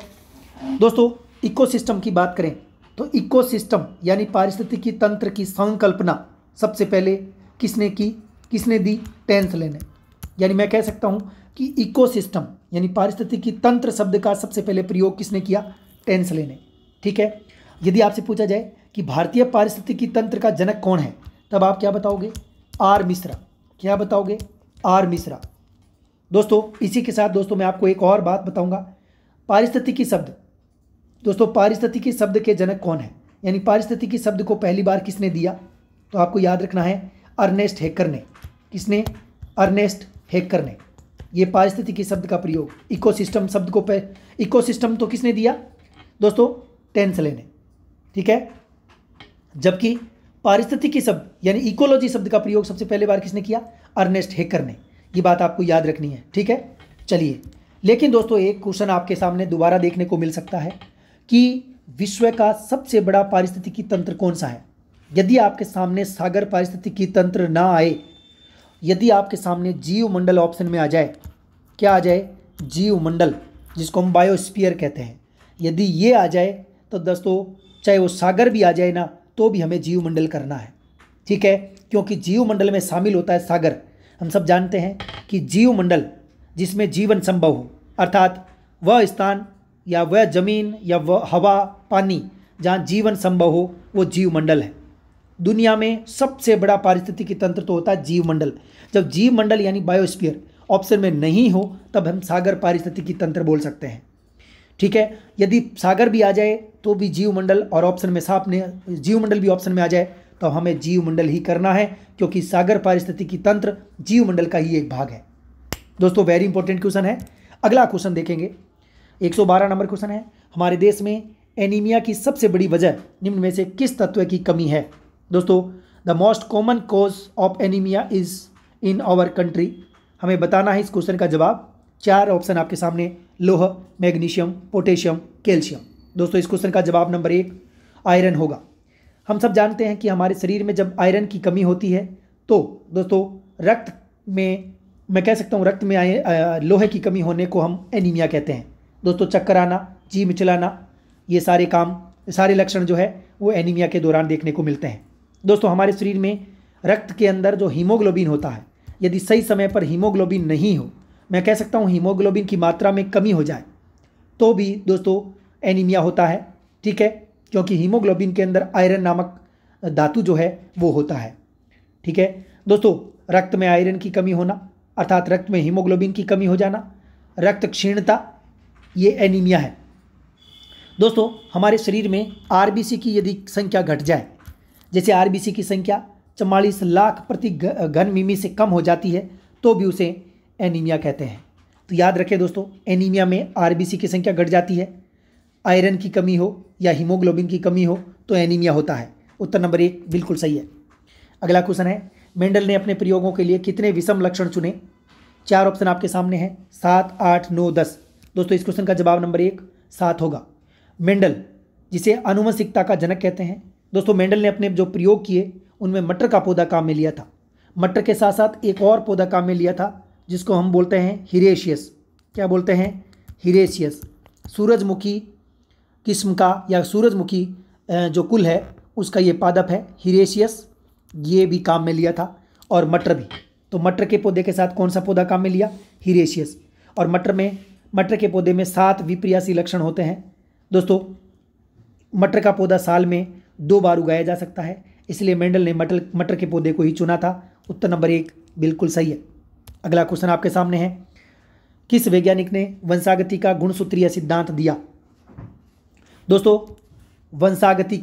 दोस्तों। इकोसिस्टम की बात करें तो इकोसिस्टम यानी पारिस्थितिकी तंत्र की संकल्पना सबसे पहले किसने की? किसने दी? टेंसले ने। यानी मैं कह सकता हूं कि इकोसिस्टम यानी पारिस्थितिकी तंत्र शब्द का सबसे पहले प्रयोग किसने किया? टेंसले ने, ठीक है। यदि आपसे पूछा जाए कि भारतीय पारिस्थितिकी तंत्र का जनक कौन है, तब आप क्या बताओगे? आर मिश्रा। क्या बताओगे? आर मिश्रा। दोस्तों इसी के साथ दोस्तों मैं आपको एक और बात बताऊंगा। पारिस्थितिकी शब्द, दोस्तों पारिस्थितिकी शब्द के जनक कौन है, यानी पारिस्थितिकी शब्द को पहली बार किसने दिया? तो आपको याद रखना है अर्नेस्ट हेकर ने। किसने? अर्नेस्ट हेकर ने। ये पारिस्थितिकी शब्द का प्रयोग, इकोसिस्टम शब्द को इकोसिस्टम तो किसने दिया दोस्तों? टेंसले ने। ठीक है, जबकि पारिस्थितिकी शब्द यानी इकोलॉजी शब्द का प्रयोग सबसे पहले बार किसने किया? अर्नेस्ट हेकर ने। ये बात आपको याद रखनी है। ठीक है, चलिए। लेकिन दोस्तों एक क्वेश्चन आपके सामने दोबारा देखने को मिल सकता है कि विश्व का सबसे बड़ा पारिस्थितिकी तंत्र कौन सा है? यदि आपके सामने सागर पारिस्थितिकी तंत्र ना आए, यदि आपके सामने जीवमंडल ऑप्शन में आ जाए, क्या आ जाए? जीवमंडल, जिसको हम बायोस्फीयर कहते हैं, यदि ये आ जाए तो दोस्तों चाहे वो सागर भी आ जाए ना तो भी हमें जीवमंडल करना है। ठीक है, क्योंकि जीवमंडल में शामिल होता है सागर। हम सब जानते हैं कि जीवमंडल जिसमें जीवन संभव हो, अर्थात वह स्थान या वह जमीन या वह हवा पानी जहाँ जीवन संभव हो वो जीवमंडल है। दुनिया में सबसे बड़ा पारिस्थितिकी तंत्र तो होता है जीवमंडल। जब जीवमंडल यानी बायोस्फीयर ऑप्शन में नहीं हो तब हम सागर पारिस्थितिकी तंत्र बोल सकते हैं। ठीक है, यदि सागर भी आ जाए तो भी जीवमंडल, और ऑप्शन में साफ ने जीवमंडल भी ऑप्शन में आ जाए तो हमें जीवमंडल ही करना है, क्योंकि सागर पारिस्थितिकी तंत्र जीवमंडल का ही एक भाग है। दोस्तों वेरी इंपॉर्टेंट क्वेश्चन है। अगला क्वेश्चन देखेंगे, 112 नंबर क्वेश्चन है। हमारे देश में एनीमिया की सबसे बड़ी वजह निम्न में से किस तत्व की कमी है? दोस्तों the most common cause of anaemia is in our country. हमें बताना है इस क्वेश्चन का जवाब। 4 ऑप्शन आपके सामने, लोह, मैग्नीशियम, पोटेशियम, कैल्शियम। दोस्तों इस क्वेश्चन का जवाब नंबर 1 आयरन होगा। हम सब जानते हैं कि हमारे शरीर में जब आयरन की कमी होती है तो दोस्तों रक्त में, मैं कह सकता हूँ रक्त में लोहे की कमी होने को हम एनीमिया कहते हैं। दोस्तों चक्कर आना, जी मिचलाना, ये सारे लक्षण जो है वो एनीमिया के दौरान देखने को मिलते हैं। दोस्तों हमारे शरीर में रक्त के अंदर जो हीमोग्लोबिन होता है, यदि सही समय पर हीमोग्लोबिन नहीं हो, मैं कह सकता हूँ हीमोग्लोबिन की मात्रा में कमी हो जाए, तो भी दोस्तों एनीमिया होता है। ठीक है, क्योंकि हीमोग्लोबिन के अंदर आयरन नामक धातु जो है वो होता है। ठीक है दोस्तों, रक्त में आयरन की कमी होना अर्थात रक्त में हीमोग्लोबिन की कमी हो जाना, रक्त क्षीणता, ये एनीमिया है। दोस्तों हमारे शरीर में आरबीसी की यदि संख्या घट जाए, जैसे आरबीसी की संख्या 44 लाख प्रति घन मिमी से कम हो जाती है, तो भी उसे एनीमिया कहते हैं। तो याद रखें दोस्तों, एनीमिया में आरबीसी की संख्या घट जाती है, आयरन की कमी हो या हीमोग्लोबिन की कमी हो तो एनीमिया होता है। उत्तर नंबर 1 बिल्कुल सही है। अगला क्वेश्चन है, मेंडल ने अपने प्रयोगों के लिए कितने विषम लक्षण चुने? 4 ऑप्शन आपके सामने हैं, 7, 8, 9, 10। दोस्तों इस क्वेश्चन का जवाब नंबर 1 7 होगा। मेंडल जिसे आनुवंशिकता का जनक कहते हैं, दोस्तों मेंडल ने अपने जो प्रयोग किए उनमें मटर का पौधा काम में लिया था। मटर के साथ साथ एक और पौधा काम में लिया था जिसको हम बोलते हैं हिरेशियस। क्या बोलते हैं? हिरेशियस। सूरजमुखी किस्म का या सूरजमुखी जो कुल है उसका ये पादप है हिरेशियस, ये भी काम में लिया था। और मटर भी, तो मटर के पौधे के साथ कौन सा पौधा काम में लिया? हिरेशियस। और मटर के पौधे में 7 विपर्यासी लक्षण होते हैं। दोस्तों मटर का पौधा साल में 2 बार उगाया जा सकता है, इसलिए मेंडल ने मटर के पौधे को ही चुना था। उत्तर नंबर 1 बिल्कुल सही है। अगला क्वेश्चन आपके सामने है, किस वैज्ञानिक ने वंशागति का गुणसूत्रीय सिद्धांत दिया? दोस्तों वंशागति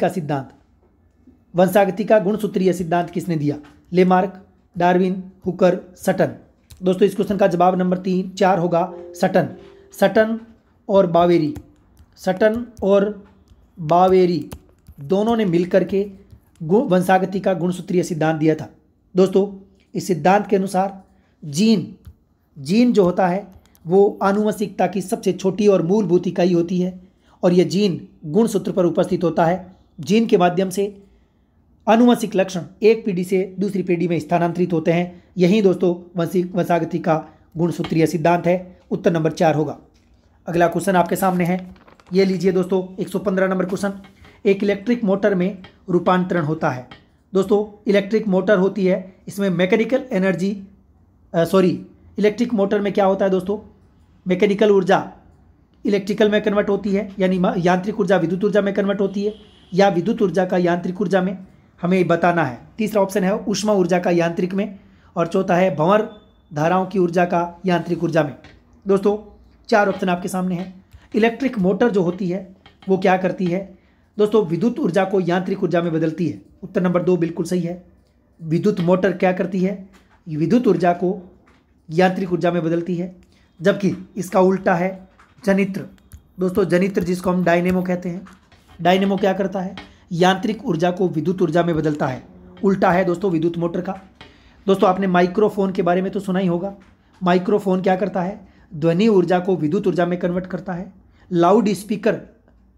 का गुणसूत्रीय सिद्धांत किसने दिया? Lamarck, Darwin, Hooker, Sutton. दोस्तों इस क्वेश्चन का जवाब नंबर 4 होगा सटन और बावेरी दोनों ने मिलकर के वंशागति का गुणसूत्रीय सिद्धांत दिया था। दोस्तों इस सिद्धांत के अनुसार जीन जो होता है वो आनुवंशिकता की सबसे छोटी और मूलभूत इकाई होती है, और यह जीन गुणसूत्र पर उपस्थित होता है। जीन के माध्यम से आनुवंशिक लक्षण एक पीढ़ी से दूसरी पीढ़ी में स्थानांतरित होते हैं। यही दोस्तों वंशागति का गुणसूत्रीय सिद्धांत है। उत्तर नंबर 4 होगा। अगला क्वेश्चन आपके सामने है, ये लीजिए दोस्तों 115 नंबर क्वेश्चन। एक इलेक्ट्रिक मोटर में रूपांतरण होता है। दोस्तों इलेक्ट्रिक मोटर होती है, इसमें इलेक्ट्रिक मोटर में क्या होता है दोस्तों? मैकेनिकल ऊर्जा इलेक्ट्रिकल में कन्वर्ट होती है, यानी यांत्रिक ऊर्जा विद्युत ऊर्जा में कन्वर्ट होती है, या विद्युत ऊर्जा का यांत्रिक ऊर्जा में। हमें बताना है। तीसरा ऑप्शन है ऊष्मा ऊर्जा का यांत्रिक में, और चौथा है भंवर धाराओं की ऊर्जा का यांत्रिक ऊर्जा में। दोस्तों 4 ऑप्शन आपके सामने हैं। इलेक्ट्रिक मोटर जो होती है वो क्या करती है? दोस्तों विद्युत ऊर्जा को यांत्रिक ऊर्जा में बदलती है। उत्तर नंबर 2 बिल्कुल सही है। विद्युत मोटर क्या करती है? विद्युत ऊर्जा को यांत्रिक ऊर्जा में बदलती है। जबकि इसका उल्टा है जनित्र। दोस्तों जनित्र जिसको हम डायनेमो कहते हैं, डायनेमो क्या करता है? यांत्रिक ऊर्जा को विद्युत ऊर्जा में बदलता है। उल्टा है दोस्तों विद्युत मोटर का। दोस्तों आपने माइक्रोफोन के बारे में तो सुना ही होगा। माइक्रोफोन क्या करता है? ध्वनि ऊर्जा को विद्युत ऊर्जा में कन्वर्ट करता है। लाउड स्पीकर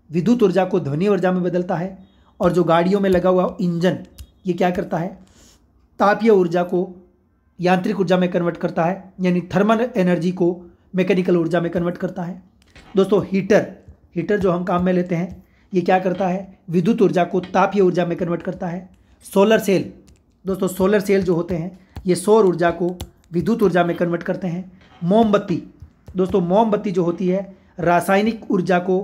विद्युत ऊर्जा को ध्वनि ऊर्जा में बदलता है। और जो गाड़ियों में लगा हुआ इंजन, ये क्या करता है? तापीय ऊर्जा को यांत्रिक ऊर्जा में कन्वर्ट करता है, यानी थर्मल एनर्जी को मैकेनिकल ऊर्जा में कन्वर्ट करता है। दोस्तों हीटर जो हम काम में लेते हैं, ये क्या करता है? विद्युत ऊर्जा को तापीय ऊर्जा में कन्वर्ट करता है। सोलर सेल, दोस्तों सोलर सेल जो होते हैं ये सौर ऊर्जा को विद्युत ऊर्जा में कन्वर्ट करते हैं। मोमबत्ती, दोस्तों मोमबत्ती जो होती है रासायनिक ऊर्जा को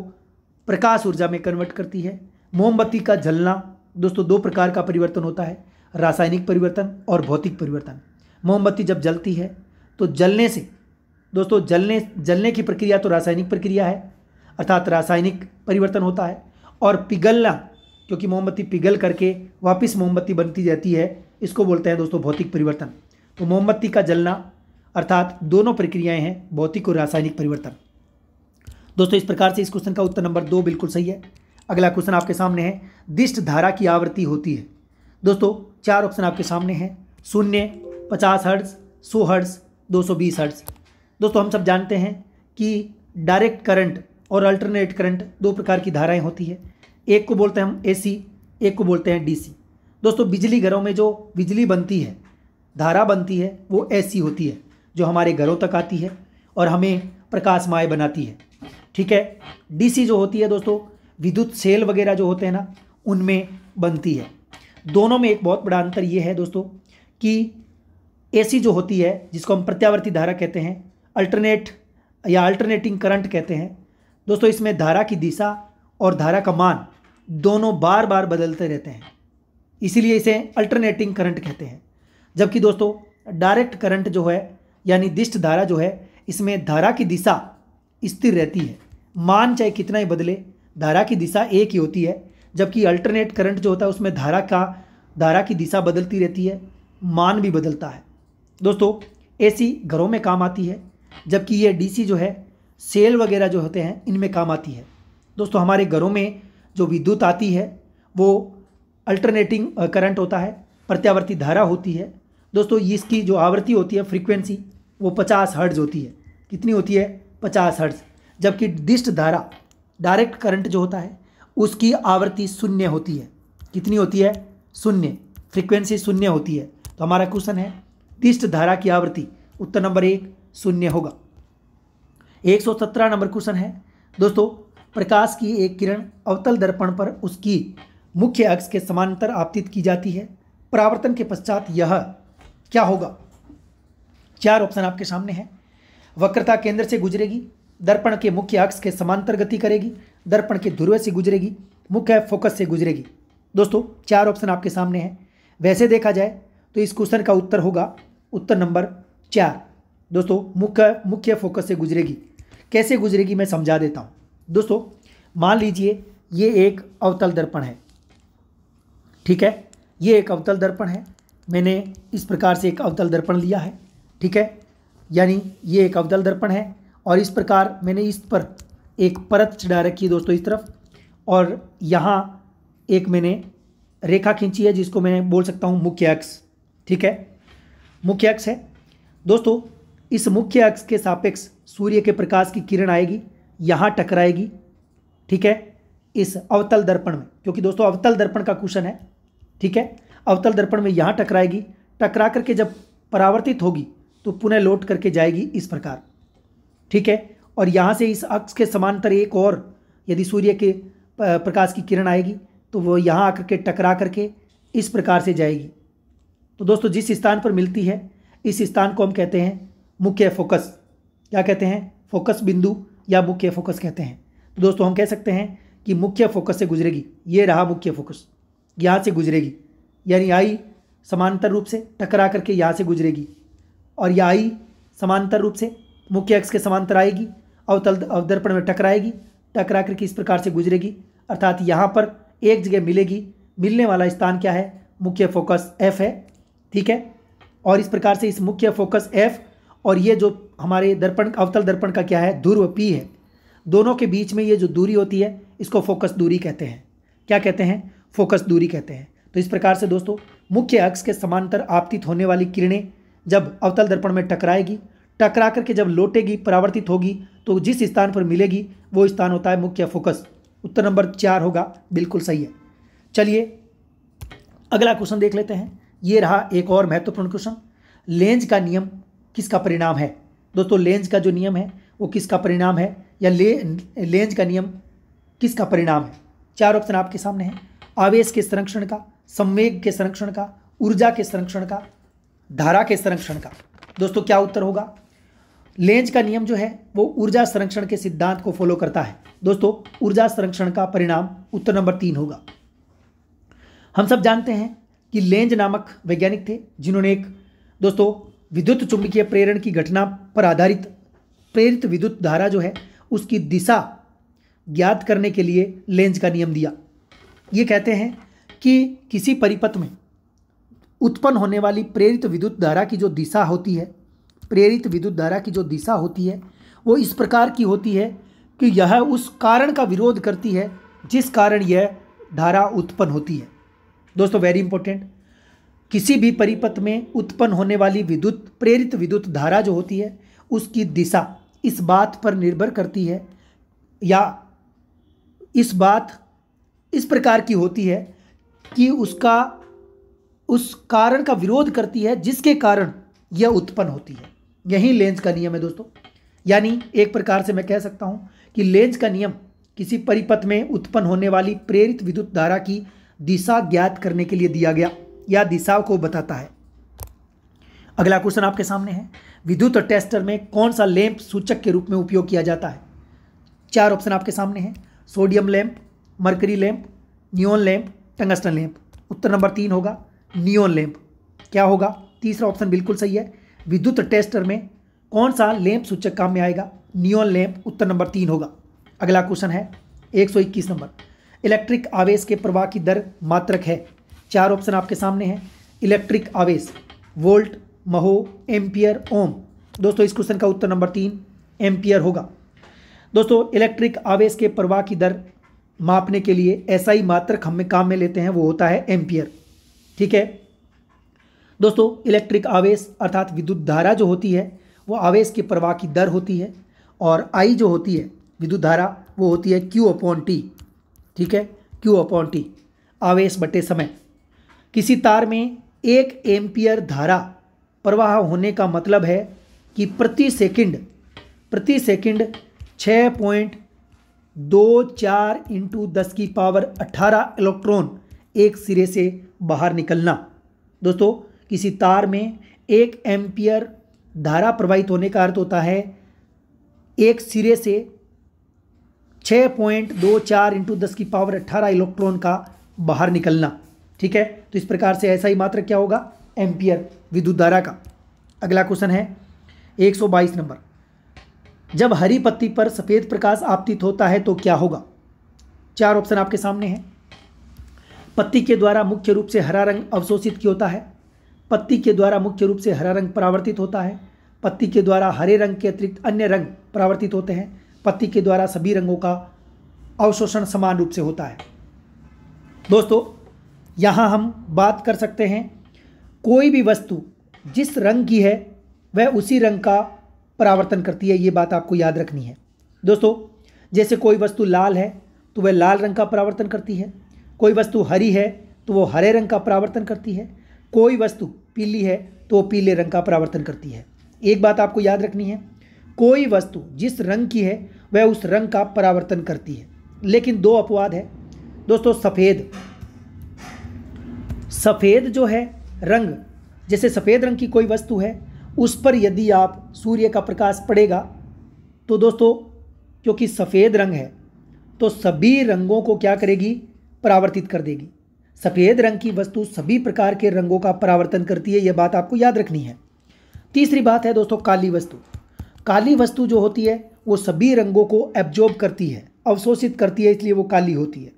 प्रकाश ऊर्जा में कन्वर्ट करती है। मोमबत्ती का जलना, दोस्तों 2 प्रकार का परिवर्तन होता है, रासायनिक परिवर्तन और भौतिक परिवर्तन। मोमबत्ती जब जलती है तो जलने से, दोस्तों जलने की प्रक्रिया तो रासायनिक प्रक्रिया है, अर्थात रासायनिक परिवर्तन होता है। और पिघलना, क्योंकि मोमबत्ती पिघल करके वापस मोमबत्ती बनती जाती है, इसको बोलते हैं दोस्तों भौतिक परिवर्तन। तो मोमबत्ती का जलना अर्थात दोनों प्रक्रियाएं हैं, भौतिक और रासायनिक परिवर्तन। दोस्तों इस प्रकार से इस क्वेश्चन का उत्तर नंबर 2 बिल्कुल सही है। अगला क्वेश्चन आपके सामने है, दिष्ट धारा की आवृत्ति होती है। दोस्तों 4 ऑप्शन आपके सामने हैं, 0, 50 हर्ट्ज, 100 हर्ट्ज, 220 हर्ट्ज। दोस्तों हम सब जानते हैं कि डायरेक्ट करंट और अल्टरनेट करंट 2 प्रकार की धाराएं होती है। एक को बोलते हैं हम AC, एक को बोलते हैं DC। दोस्तों बिजली घरों में जो बिजली बनती है, धारा बनती है, वो ऐसी होती है जो हमारे घरों तक आती है और हमें प्रकाशमय बनाती है। ठीक है। DC जो होती है दोस्तों, विद्युत सेल वगैरह जो होते हैं ना, उनमें बनती है। दोनों में एक बहुत बड़ा अंतर ये है दोस्तों कि AC जो होती है, जिसको हम प्रत्यावर्ती धारा कहते हैं, अल्टरनेटिंग करंट कहते हैं। दोस्तों इसमें धारा की दिशा और धारा का मान दोनों बार बार बदलते रहते हैं, इसीलिए इसे अल्टरनेटिंग करंट कहते हैं। जबकि दोस्तों डायरेक्ट करंट जो है, यानी दिष्ट धारा जो है, इसमें धारा की दिशा स्थिर रहती है, मान चाहे कितना ही बदले, धारा की दिशा एक ही होती है। जबकि अल्टरनेट करंट जो होता है उसमें धारा की दिशा बदलती रहती है, मान भी बदलता है। दोस्तों AC घरों में काम आती है, जबकि ये DC जो है सेल वगैरह जो होते हैं इनमें काम आती है। दोस्तों हमारे घरों में जो विद्युत आती है वो अल्टरनेटिंग करंट होता है, प्रत्यावर्ती धारा होती है। दोस्तों इसकी जो आवृत्ति होती है, फ्रीक्वेंसी, वो 50 हर्ट्ज होती है। कितनी होती है? 50 हर्ट्ज। जबकि दिष्ट धारा, डायरेक्ट करंट जो होता है, उसकी आवृत्ति 0 होती है। कितनी होती है? 0, फ्रीक्वेंसी 0 होती है। तो हमारा क्वेश्चन है दिष्ट धारा की आवृत्ति, उत्तर नंबर 1 0 होगा। 117 नंबर क्वेश्चन है दोस्तों, प्रकाश की एक किरण अवतल दर्पण पर उसकी मुख्य अक्ष के समांतर आपतित की जाती है, परावर्तन के पश्चात यह क्या होगा? 4 ऑप्शन आपके सामने हैं। वक्रता केंद्र से गुजरेगी, दर्पण के मुख्य अक्ष के समांतर गति करेगी, दर्पण के ध्रुव से गुजरेगी, मुख्य फोकस से गुजरेगी। दोस्तों 4 ऑप्शन आपके सामने हैं। वैसे देखा जाए तो इस क्वेश्चन का उत्तर होगा उत्तर नंबर 4। दोस्तों मुख्य फोकस से गुजरेगी। कैसे गुजरेगी मैं समझा देता हूँ। दोस्तों मान लीजिए ये एक अवतल दर्पण है, ठीक है, ये एक अवतल दर्पण है। मैंने इस प्रकार से एक अवतल दर्पण लिया है, ठीक है, यानी ये एक अवतल दर्पण है और इस प्रकार मैंने इस पर एक परत चढ़ा रखी है दोस्तों इस तरफ, और यहाँ एक मैंने रेखा खींची है जिसको मैं बोल सकता हूँ मुख्य अक्ष। ठीक है, मुख्य अक्ष है। दोस्तों इस मुख्य अक्ष के सापेक्ष सूर्य के प्रकाश की किरण आएगी, यहाँ टकराएगी, ठीक है, इस अवतल दर्पण में, क्योंकि दोस्तों अवतल दर्पण का क्वेश्चन है, ठीक है। अवतल दर्पण में यहाँ टकराएगी, टकरा करके जब परावर्तित होगी तो पुनः लौट करके जाएगी इस प्रकार, ठीक है। और यहाँ से इस अक्ष के समांतर एक और यदि सूर्य के प्रकाश की किरण आएगी तो वो यहाँ आकर के टकरा करके इस प्रकार से जाएगी। तो दोस्तों जिस स्थान पर मिलती है इस स्थान को हम कहते हैं मुख्य फोकस। क्या कहते हैं? फोकस बिंदु या मुख्य फोकस कहते हैं। तो दोस्तों हम कह सकते हैं कि मुख्य फोकस से गुजरेगी। ये रहा मुख्य फोकस, यहाँ से गुजरेगी, यानी आई समांतर रूप से टकरा करके यहाँ से गुजरेगी और यह आई समांतर रूप से मुख्य अक्ष के समांतर आएगी, अवतल अवदर्पण में टकराएगी, टकरा करके इस प्रकार से गुजरेगी, अर्थात यहाँ पर एक जगह मिलेगी। मिलने वाला स्थान क्या है? मुख्य फोकस एफ है, ठीक है। और इस प्रकार से इस मुख्य फोकस एफ और ये जो हमारे दर्पण अवतल दर्पण का क्या है? ध्रुव पी है, दोनों के बीच में ये जो दूरी होती है इसको फोकस दूरी कहते हैं। क्या कहते हैं? फोकस दूरी कहते हैं। तो इस प्रकार से दोस्तों मुख्य अक्ष के समांतर आपतित होने वाली किरणें जब अवतल दर्पण में टकराएगी, टकरा करके जब लौटेगी, परावर्तित होगी, तो जिस स्थान पर मिलेगी वो स्थान होता है मुख्य फोकस। उत्तर नंबर 4 होगा, बिल्कुल सही है। चलिए अगला क्वेश्चन देख लेते हैं। ये रहा एक और महत्वपूर्ण क्वेश्चन। लेंज का नियम किसका परिणाम है? दोस्तों लेंज का जो नियम है वो किसका परिणाम है, या लेंज का नियम किसका परिणाम है? 4 ऑप्शन आपके सामने हैं। आवेश के संरक्षण का, संवेग के संरक्षण का, ऊर्जा के संरक्षण का, धारा के संरक्षण का। दोस्तों क्या उत्तर होगा? लेंज का नियम जो है वो ऊर्जा संरक्षण के सिद्धांत को फॉलो करता है। दोस्तों ऊर्जा संरक्षण का परिणाम उत्तर नंबर 3 होगा। हम सब जानते हैं कि लेंज नामक वैज्ञानिक थे जिन्होंने एक दोस्तों विद्युत चुंबकीय प्रेरण की घटना पर आधारित प्रेरित विद्युत धारा जो है उसकी दिशा ज्ञात करने के लिए लेंज का नियम दिया। ये कहते हैं कि किसी परिपथ में उत्पन्न होने वाली प्रेरित विद्युत धारा की जो दिशा होती है, प्रेरित विद्युत धारा की जो दिशा होती है वो इस प्रकार की होती है कि यह उस कारण का विरोध करती है जिस कारण यह धारा उत्पन्न होती है। दोस्तों वेरी इंपॉर्टेंट, किसी भी परिपथ में उत्पन्न होने वाली प्रेरित विद्युत धारा जो होती है उसकी दिशा इस बात पर निर्भर करती है, या इस बात इस प्रकार की होती है कि उस कारण का विरोध करती है जिसके कारण यह उत्पन्न होती है। यही लेंज का नियम है दोस्तों। यानी एक प्रकार से मैं कह सकता हूँ कि लेंज का नियम किसी परिपथ में उत्पन्न होने वाली प्रेरित विद्युत धारा की दिशा ज्ञात करने के लिए दिया गया या दिशा को बताता है। अगला क्वेश्चन आपके सामने है। विद्युत टेस्टर में कौन सा लैंप सूचक के रूप में उपयोग किया जाता है? 4 ऑप्शन आपके सामने हैं। Sodium lamp, mercury lamp, neon lamp, tungsten lamp. उत्तर नंबर 3 होगा, नियोन लैंप। क्या होगा? तीसरा ऑप्शन बिल्कुल सही है। विद्युत टेस्टर में कौन सा लैंप सूचक काम में आएगा? Neon lamp. उत्तर नंबर 3 होगा। अगला क्वेश्चन है 121 नंबर। इलेक्ट्रिक आवेश के प्रवाह की दर मात्रक है। 4 ऑप्शन आपके सामने हैं। इलेक्ट्रिक आवेश वोल्ट, महो, एम्पियर, ओम। दोस्तों इस क्वेश्चन का उत्तर नंबर 3 एम्पियर होगा। दोस्तों इलेक्ट्रिक आवेश के प्रवाह की दर मापने के लिए ऐसा ही मात्रक हम काम में लेते हैं, वो होता है एम्पियर। ठीक है दोस्तों, इलेक्ट्रिक आवेश अर्थात विद्युत धारा जो होती है वो आवेश के प्रवाह की दर होती है, और आई जो होती है विद्युत धारा वो होती है Q/T। ठीक है, Q/T आवेश बटे समय। किसी तार में 1 एम्पियर धारा प्रवाह होने का मतलब है कि प्रति सेकंड 6.24 × 10⁻18 इलेक्ट्रॉन एक सिरे से बाहर निकलना। दोस्तों किसी तार में 1 एम्पियर धारा प्रवाहित होने का अर्थ होता है एक सिरे से 6.24 × 10⁻18 इलेक्ट्रॉन का बाहर निकलना। ठीक है, तो इस प्रकार से ऐसा ही मात्रक क्या होगा? एम्पियर विद्युत धारा का। अगला क्वेश्चन है 122 नंबर। जब हरी पत्ती पर सफ़ेद प्रकाश आपतित होता है तो क्या होगा? 4 ऑप्शन आपके सामने हैं। पत्ती के द्वारा मुख्य रूप से हरा रंग अवशोषित किया होता है, पत्ती के द्वारा मुख्य रूप से हरा रंग परावर्तित होता है, पत्ती के द्वारा हरे रंग के अतिरिक्त अन्य रंग परावर्तित होते हैं, पत्ती के द्वारा सभी रंगों का अवशोषण समान रूप से होता है। दोस्तों यहाँ हम बात कर सकते हैं कोई भी वस्तु जिस रंग की है वह उसी रंग का परावर्तन करती है, ये बात आपको याद रखनी है। दोस्तों जैसे कोई वस्तु लाल है तो वह लाल रंग का परावर्तन करती है, कोई वस्तु हरी है तो वो हरे रंग का परावर्तन करती है, कोई वस्तु पीली है तो वो पीले रंग का परावर्तन करती है। एक बात आपको याद रखनी है, कोई वस्तु जिस रंग की है वह उस रंग का परावर्तन करती है। लेकिन 2 अपवाद है दोस्तों। सफ़ेद जो है रंग, जैसे सफ़ेद रंग की कोई वस्तु है उस पर यदि आप सूर्य का प्रकाश पड़ेगा तो दोस्तों क्योंकि सफ़ेद रंग है तो सभी रंगों को क्या करेगी? परावर्तित कर देगी। सफ़ेद रंग की वस्तु सभी प्रकार के रंगों का परावर्तन करती है, यह बात आपको याद रखनी है। तीसरी बात है दोस्तों काली वस्तु। काली वस्तु जो होती है वो सभी रंगों को एब्जॉर्ब करती है, अवशोषित करती है, इसलिए वो काली होती है।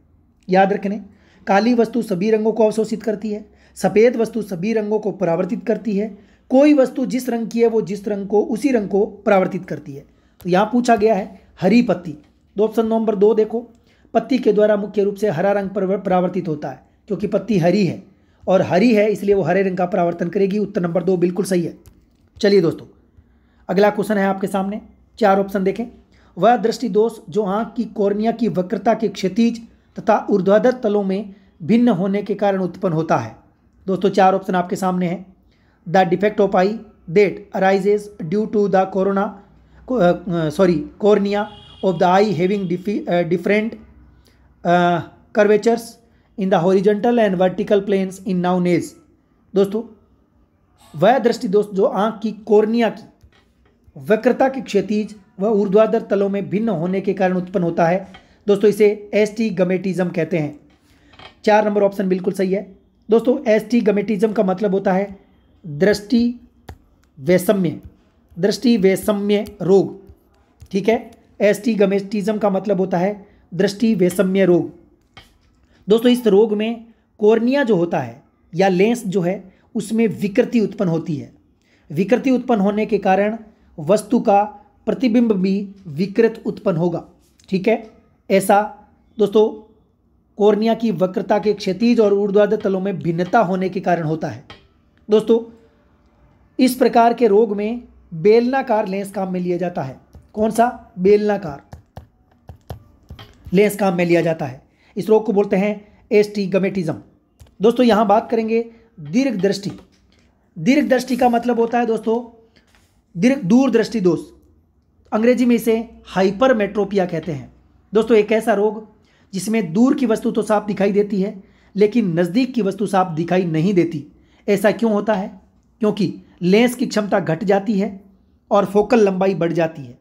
याद रखने, काली वस्तु सभी रंगों को अवशोषित करती है, सफ़ेद वस्तु सभी रंगों को परावर्तित करती है, कोई वस्तु जिस रंग की है वो जिस रंग को उसी रंग को परावर्तित करती है। तो यहाँ पूछा गया है हरी पत्ती। तो ऑप्शन नंबर 2 देखो, पत्ती के द्वारा मुख्य रूप से हरा रंग परावर्तित होता है, क्योंकि पत्ती हरी है और हरी है इसलिए वो हरे रंग का परावर्तन करेगी। उत्तर नंबर 2 बिल्कुल सही है। चलिए दोस्तों, अगला क्वेश्चन है आपके सामने, 4 ऑप्शन देखें। वह दृष्टि दोष जो आंख की कॉर्निया की वक्रता के क्षैतिज तथा ऊर्ध्वाधर तलों में भिन्न होने के कारण उत्पन्न होता है। दोस्तों 4 ऑप्शन आपके सामने हैं। The defect of eye that arises due to the cornea of the eye having different curvatures in the horizontal and vertical planes in known age. दोस्तों वह दृष्टि दोष जो आंख की कॉर्निया की वक्रता के क्षैतिज व ऊर्ध्वाधर तलों में भिन्न होने के कारण उत्पन्न होता है। दोस्तों इसे एस्टिगमेटिज्म कहते हैं। 4 नंबर ऑप्शन बिल्कुल सही है। दोस्तों एस्टिगमेटिज्म का मतलब होता है दृष्टि वैषम्य रोग। ठीक है, एस्टिगमेटिज्म का मतलब होता है दृष्टि वैषम्य रोग। दोस्तों इस रोग में कॉर्निया जो होता है या लेंस जो है उसमें विकृति उत्पन्न होती है। विकृति उत्पन्न होने के कारण वस्तु का प्रतिबिंब भी विकृत उत्पन्न होगा। ठीक है, ऐसा दोस्तों कॉर्निया की वक्रता के क्षैतिज और ऊर्ध्वाधर तलों में भिन्नता होने के कारण होता है। दोस्तों इस प्रकार के रोग में बेलनाकार लेंस काम में लिया जाता है। कौन सा? बेलनाकार लेंस काम में लिया जाता है। इस रोग को बोलते हैं एस्टिगमेटिज्म। दोस्तों यहाँ बात करेंगे दीर्घ दृष्टि। दीर्घ दृष्टि का मतलब होता है दोस्तों दूर दृष्टि दोष। अंग्रेजी में इसे हाइपरमेट्रोपिया कहते हैं। दोस्तों एक ऐसा रोग जिसमें दूर की वस्तु तो साफ दिखाई देती है लेकिन नज़दीक की वस्तु साफ दिखाई नहीं देती। ऐसा क्यों होता है? क्योंकि लेंस की क्षमता घट जाती है और फोकल लंबाई बढ़ जाती है।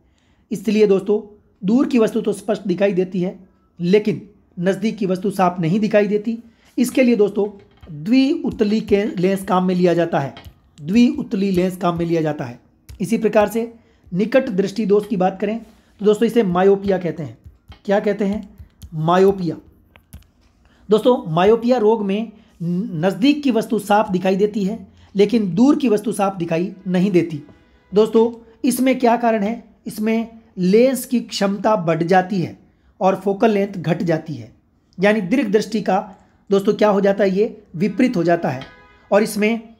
इसलिए दोस्तों दूर की वस्तु तो स्पष्ट दिखाई देती है लेकिन नज़दीक की वस्तु साफ नहीं दिखाई देती। इसके लिए दोस्तों द्विउतली के लेंस काम में लिया जाता है। द्विउतली लेंस काम में लिया जाता है। इसी प्रकार से निकट दृष्टि दोष की बात करें तो दोस्तों इसे मायोपिया कहते हैं। क्या कहते हैं? मायोपिया। दोस्तों मायोपिया रोग में नज़दीक की वस्तु साफ दिखाई देती है लेकिन दूर की वस्तु साफ दिखाई नहीं देती। दोस्तों इसमें क्या कारण है? इसमें लेंस की क्षमता बढ़ जाती है और फोकल लेंथ घट जाती है। यानी दीर्घ दृष्टि का दोस्तों क्या हो जाता है? ये विपरीत हो जाता है। और इसमें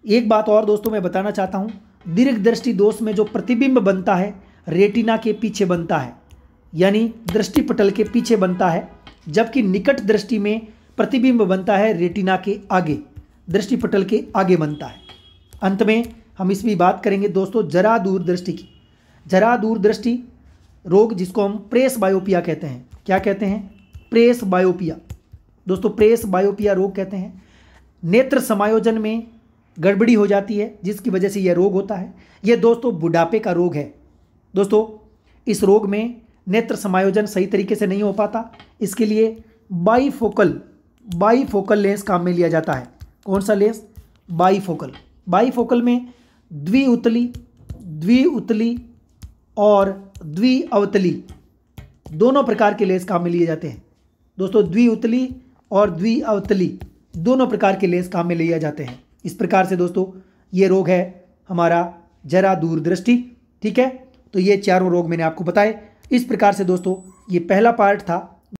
एक बात और दोस्तों मैं बताना चाहता हूँ, दीर्घ दृष्टि दोष में जो प्रतिबिंब बनता है रेटिना के पीछे बनता है, यानी दृष्टिपटल के पीछे बनता है, जबकि निकट दृष्टि में प्रतिबिंब बनता है रेटिना के आगे, दृष्टिपटल के आगे बनता है। अंत में हम इस भी बात करेंगे दोस्तों जरा दूर दृष्टि की। जरा दूर दृष्टि रोग जिसको हम प्रेस बायोपिया कहते हैं। क्या कहते हैं? प्रेस बायोपिया। दोस्तों प्रेस बायोपिया रोग कहते हैं नेत्र समायोजन में गड़बड़ी हो जाती है जिसकी वजह से यह रोग होता है। यह दोस्तों बुढ़ापे का रोग है। दोस्तों इस रोग में नेत्र समायोजन सही तरीके से नहीं हो पाता, इसके लिए बाईफोकल लेंस काम में लिया जाता है। कौन सा लेंस? बाईफोकल में द्विउतली और द्विअवतली दोनों प्रकार के लेंस काम में लिए जाते हैं। दोस्तों द्विउतली और द्विअवतली दोनों प्रकार के लेंस काम में लिए जाते हैं। इस प्रकार से दोस्तों ये रोग है हमारा जरा दूर दृष्टि। ठीक है, तो ये चारों रोग मैंने आपको बताए। इस प्रकार से दोस्तों ये पहला पार्ट था